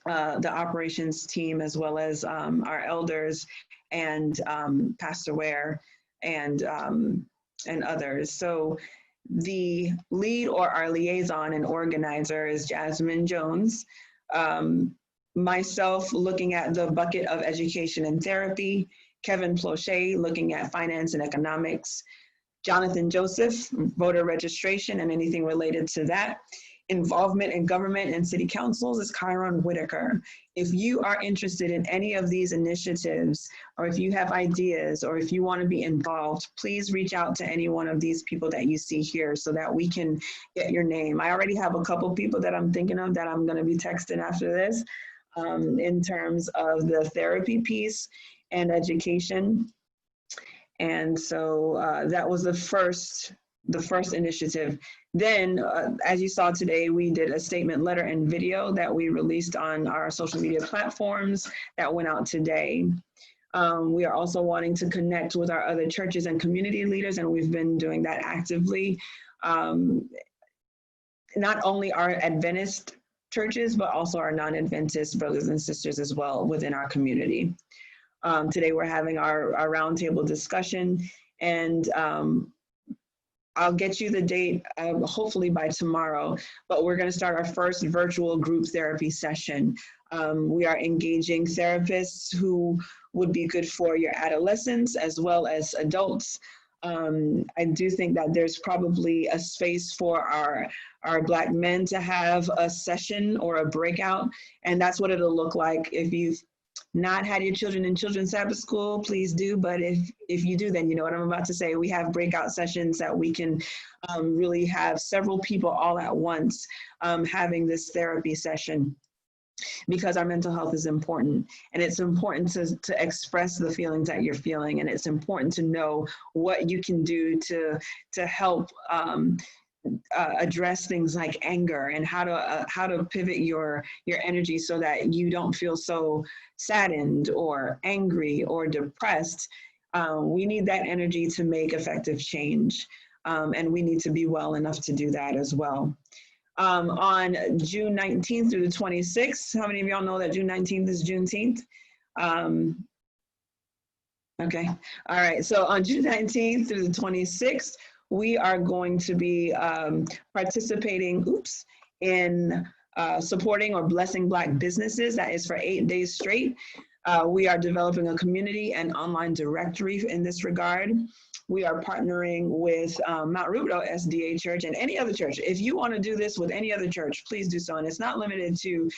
the operations team, as well as our elders and Pastor Ware and others. So The lead or our liaison and organizer is Jasmine Jones. Myself looking at the bucket of education and therapy, Kevin Plochet looking at finance and economics, Jonathan Joseph, voter registration and anything related to that. Involvement in government and city councils is Chiron Whitaker. If you are interested in any of these initiatives, or if you have ideas, or if you want to be involved, please reach out to any one of these people that you see here so that we can get your name. I already have a couple people that I'm thinking of that I'm going to be texting after this in terms of the therapy piece and education. And so that was the first initiative. Then, as you saw today, we did a statement letter and video that we released on our social media platforms that went out today. We are also wanting to connect with our other churches and community leaders, and we've been doing that actively. Not only our Adventist churches, but also our non-Adventist brothers and sisters as well within our community. Today we're having our roundtable discussion, and I'll get you the date hopefully by tomorrow, but we're going to start our first virtual group therapy session. We are engaging therapists who would be good for your adolescents as well as adults. I do think that there's probably a space for our Black men to have a session or a breakout, and that's what it'll look like. If you've not had your children in children's Sabbath school, please do. But if you do, then you know what I'm about to say. We have breakout sessions that we can really have several people all at once having this therapy session, because our mental health is important, and it's important to express the feelings that you're feeling, and it's important to know what you can do to help address things like anger, and how to pivot your energy so that you don't feel so saddened or angry or depressed. We need that energy to make effective change, and we need to be well enough to do that as well. On June 19th through the 26th, how many of y'all know that June 19th is Juneteenth? Okay, all right, so on June 19th through the 26th, we are going to be participating, in supporting or blessing Black businesses. That is for 8 days straight. We are developing a community and online directory in this regard. We are partnering with Mount Rubidoux SDA Church and any other church. If you want to do this with any other church, please do so. And it's not limited to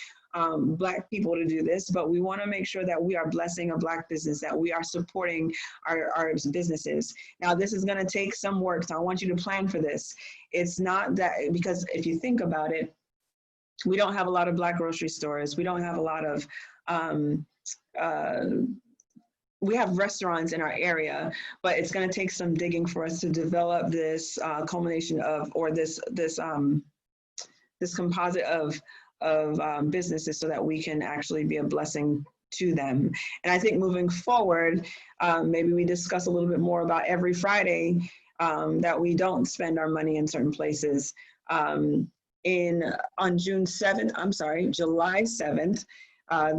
Black people to do this, but we want to make sure that we are blessing a Black business, that we are supporting our businesses. Now, this is going to take some work, so I want you to plan for this. It's not that, because if you think about it, we don't have a lot of Black grocery stores. We don't have a lot of, we have restaurants in our area, but it's going to take some digging for us to develop this culmination of, or this composite of businesses so that we can actually be a blessing to them. And I think moving forward, maybe we discuss a little bit more about every Friday that we don't spend our money in certain places. On July 7th,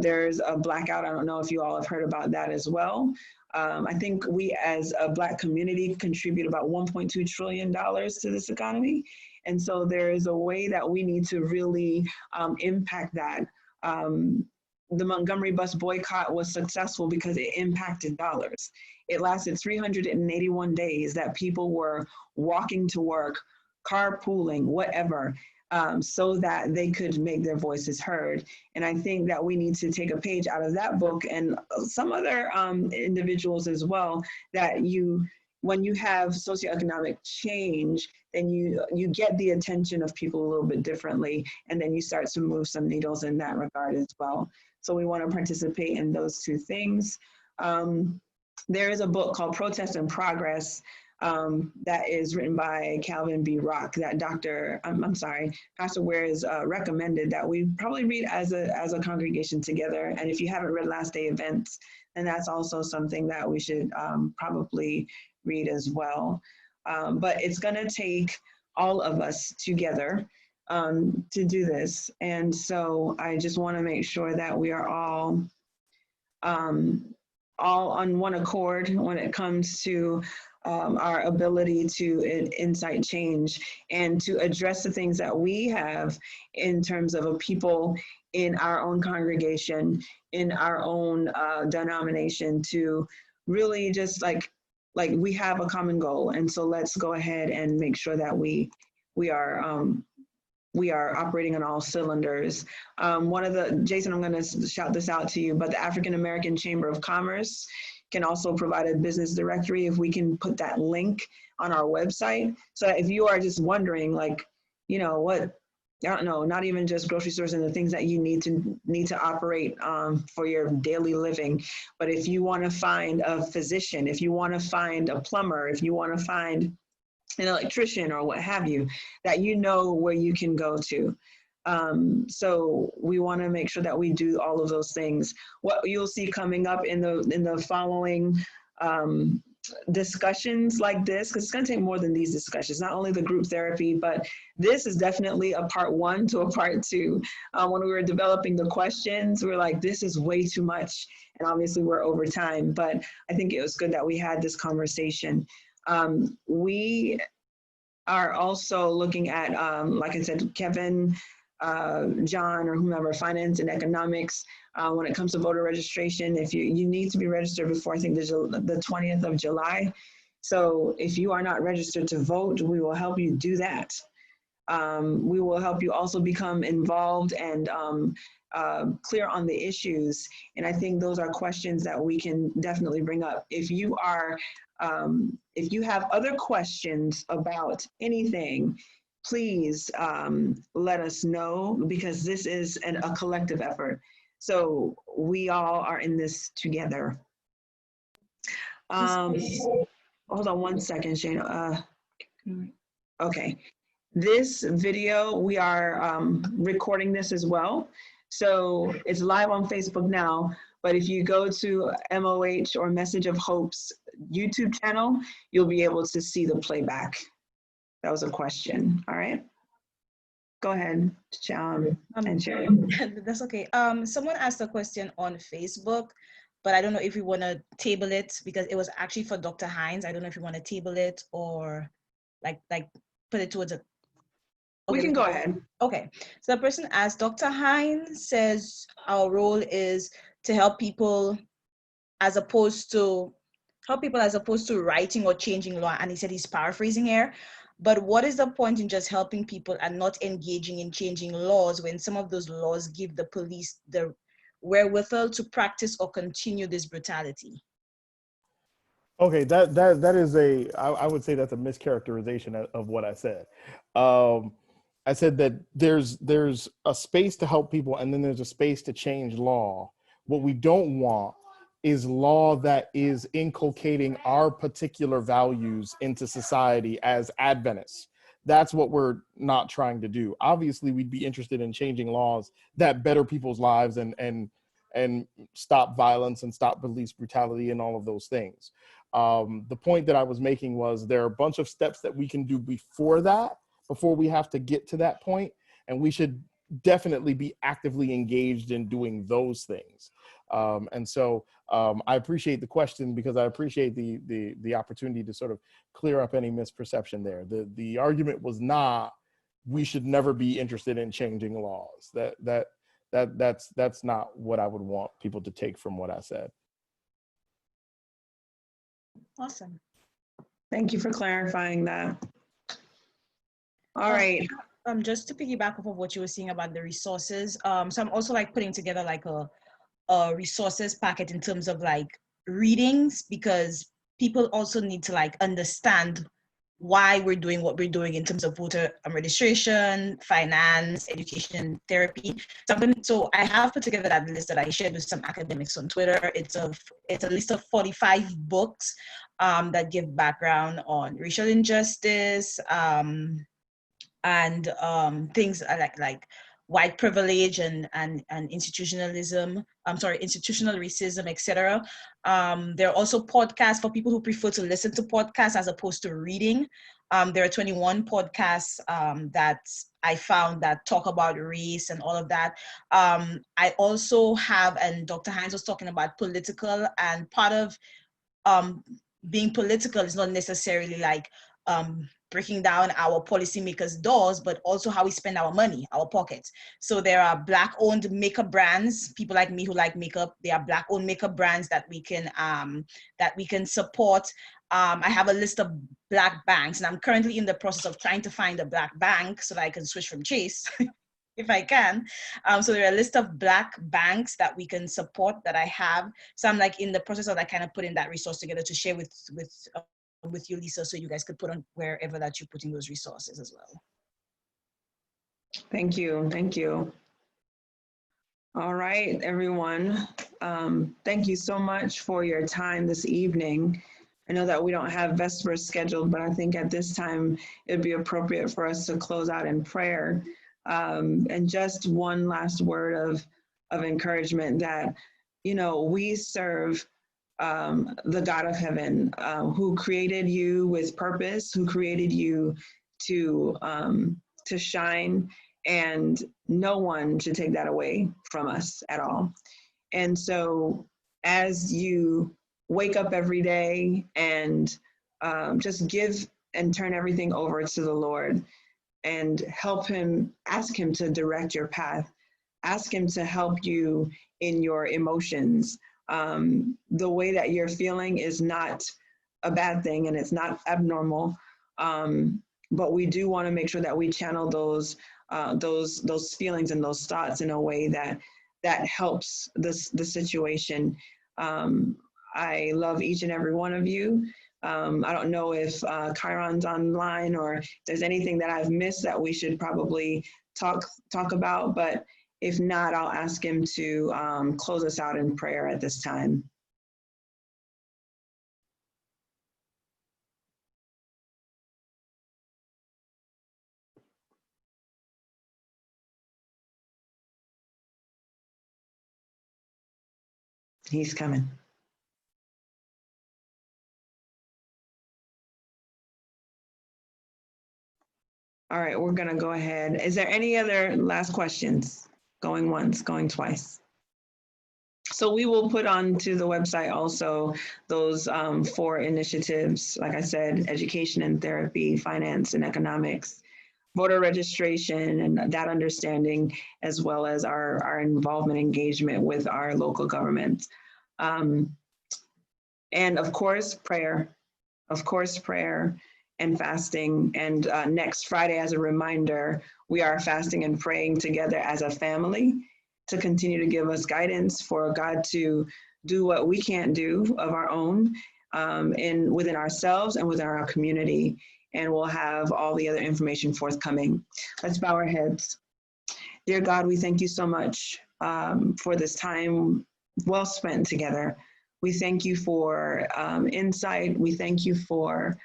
there's a blackout. I don't know if you all have heard about that as well. I think we as a Black community contribute about $1.2 trillion to this economy. And so there is a way that we need to really impact that. The Montgomery bus boycott was successful because it impacted dollars. It lasted 381 days that people were walking to work, carpooling, whatever, so that they could make their voices heard. And I think that we need to take a page out of that book and some other individuals as well, that when you have socioeconomic change, then you get the attention of people a little bit differently, and then you start to move some needles in that regard as well. So we want to participate in those two things. There is a book called Protest and Progress that is written by Calvin B. Rock that Pastor Ware has recommended that we probably read as a congregation together. And if you haven't read Last Day Events, then that's also something that we should probably read as well. But it's going to take all of us together to do this. And so I just want to make sure that we are all on one accord when it comes to our ability to incite change and to address the things that we have in terms of a people in our own congregation, in our own denomination, to really just like we have a common goal. And so let's go ahead and make sure that we are operating on all cylinders. Jason, I'm going to shout this out to you, but the African American Chamber of Commerce can also provide a business directory if we can put that link on our website. So if you are just wondering, like, you know, what, I don't know, not even just grocery stores and the things that you need to operate for your daily living, but if you want to find a physician, if you want to find a plumber, if you want to find an electrician or what have you, that you know where you can go to. So we want to make sure that we do all of those things. What you'll see coming up in the following discussions like this, because it's going to take more than these discussions, not only the group therapy, but this is definitely a part 1 to a part 2. When we were developing the questions, we were like, this is way too much. And obviously we're over time, but I think it was good that we had this conversation. We are also looking at, like I said, Kevin, John, or whomever, finance and economics, when it comes to voter registration. If you need to be registered before, I think there's the 20th of July. So if you are not registered to vote, we will help you do that. We will help you also become involved and clear on the issues. And I think those are questions that we can definitely bring up. If you have other questions about anything, please let us know, because this is a collective effort. So we all are in this together. Hold on one second, Shana. Okay. This video, we are recording this as well. So it's live on Facebook now, but if you go to MOH or Message of Hope's YouTube channel, you'll be able to see the playback. That was a question. All right. Go ahead, and share. That's okay. Someone asked a question on Facebook, but I don't know if we want to table it, because it was actually for Dr. Hines. I don't know if you want to table it or like put it towards a. Okay, we can go ahead. Okay. So the person asked, Dr. Hines says our role is to help people as opposed to writing or changing law. And he said he's paraphrasing here. But what is the point in just helping people and not engaging in changing laws when some of those laws give the police the wherewithal to practice or continue this brutality? Okay, that is I would say that's a mischaracterization of what I said. I said that there's a space to help people, and then there's a space to change law. What we don't want is law that is inculcating our particular values into society as Adventists. That's what we're not trying to do. Obviously, we'd be interested in changing laws that better people's lives and stop violence and stop police brutality and all of those things. The point that I was making was there are a bunch of steps that we can do before we have to get to that point, and we should definitely be actively engaged in doing those things. And so I appreciate the question, because I appreciate the opportunity to sort of clear up any misperception there. The argument was not we should never be interested in changing laws. That's not what I would want people to take from what I said. Awesome. Thank you for clarifying that. All right. Just to piggyback off of what you were saying about the resources, so I'm also like putting together like a resources packet in terms of like readings, because people also need to like understand why we're doing what we're doing in terms of voter registration, finance, education, therapy. So I have put together that list that I shared with some academics on Twitter. It's a list of 45 books that give background on racial injustice, and things like white privilege and institutionalism, institutional racism, etc. There are also podcasts for people who prefer to listen to podcasts as opposed to reading. There are 21 podcasts that I found that talk about race and all of that. I also have, and Dr. Hines was talking about political, and part of being political is not necessarily like breaking down our policymakers' doors, but also how we spend our money, our pockets. So there are Black-owned makeup brands. People like me who like makeup, there are Black-owned makeup brands that we can support. I have a list of Black banks, and I'm currently in the process of trying to find a Black bank so that I can switch from Chase. If I can. So there are a list of Black banks that we can support that I have. So I'm like in the process of like kind of putting that resource together to share with you, Lisa, so you guys could put on wherever that you're putting those resources as well. Thank you. Thank you. All right, everyone. Thank you so much for your time this evening. I know that we don't have Vespers scheduled, but I think at this time it'd be appropriate for us to close out in prayer. And just one last word of encouragement that, you know, we serve the God of heaven, who created you with purpose, who created you to shine, and no one should take that away from us at all. And so as you wake up every day and just give and turn everything over to the Lord, and help him, ask him to direct your path. Ask him to help you in your emotions. The way that you're feeling is not a bad thing and it's not abnormal. But we do want to make sure that we channel those feelings and those thoughts in a way that helps the situation. I love each and every one of you. I don't know if Chiron's online or if there's anything that I've missed that we should probably talk about, but if not, I'll ask him to close us out in prayer at this time. He's coming. All right, we're gonna go ahead. Is there any other last questions? Going once, going twice. So we will put onto the website also those 4 initiatives, like I said, education and therapy, finance and economics, voter registration and that understanding, as well as our involvement, engagement with our local government. And of course, prayer. Of course, prayer and fasting. And next Friday, as a reminder, we are fasting and praying together as a family to continue to give us guidance for God to do what we can't do of our own within ourselves and within our community. And we'll have all the other information forthcoming. Let's bow our heads. Dear God, we thank you so much for this time well spent together. We thank you for insight. We thank you for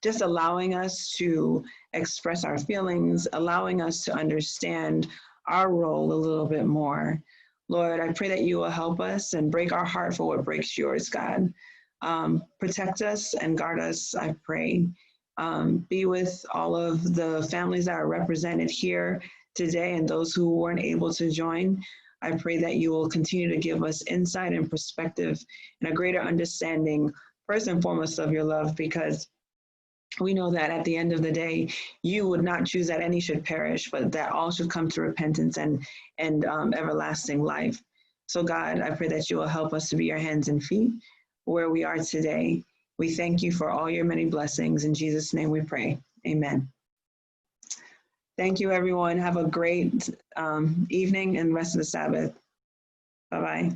just allowing us to express our feelings, allowing us to understand our role a little bit more. Lord, I pray that you will help us and break our heart for what breaks yours, God. Protect us and guard us, I pray. Be with all of the families that are represented here today and those who weren't able to join. I pray that you will continue to give us insight and perspective and a greater understanding, first and foremost, of your love, because we know that at the end of the day, you would not choose that any should perish, but that all should come to repentance and everlasting life. So God, I pray that you will help us to be your hands and feet where we are today. We thank you for all your many blessings. In Jesus' name we pray. Amen. Thank you, everyone. Have a great evening and rest of the Sabbath. Bye-bye.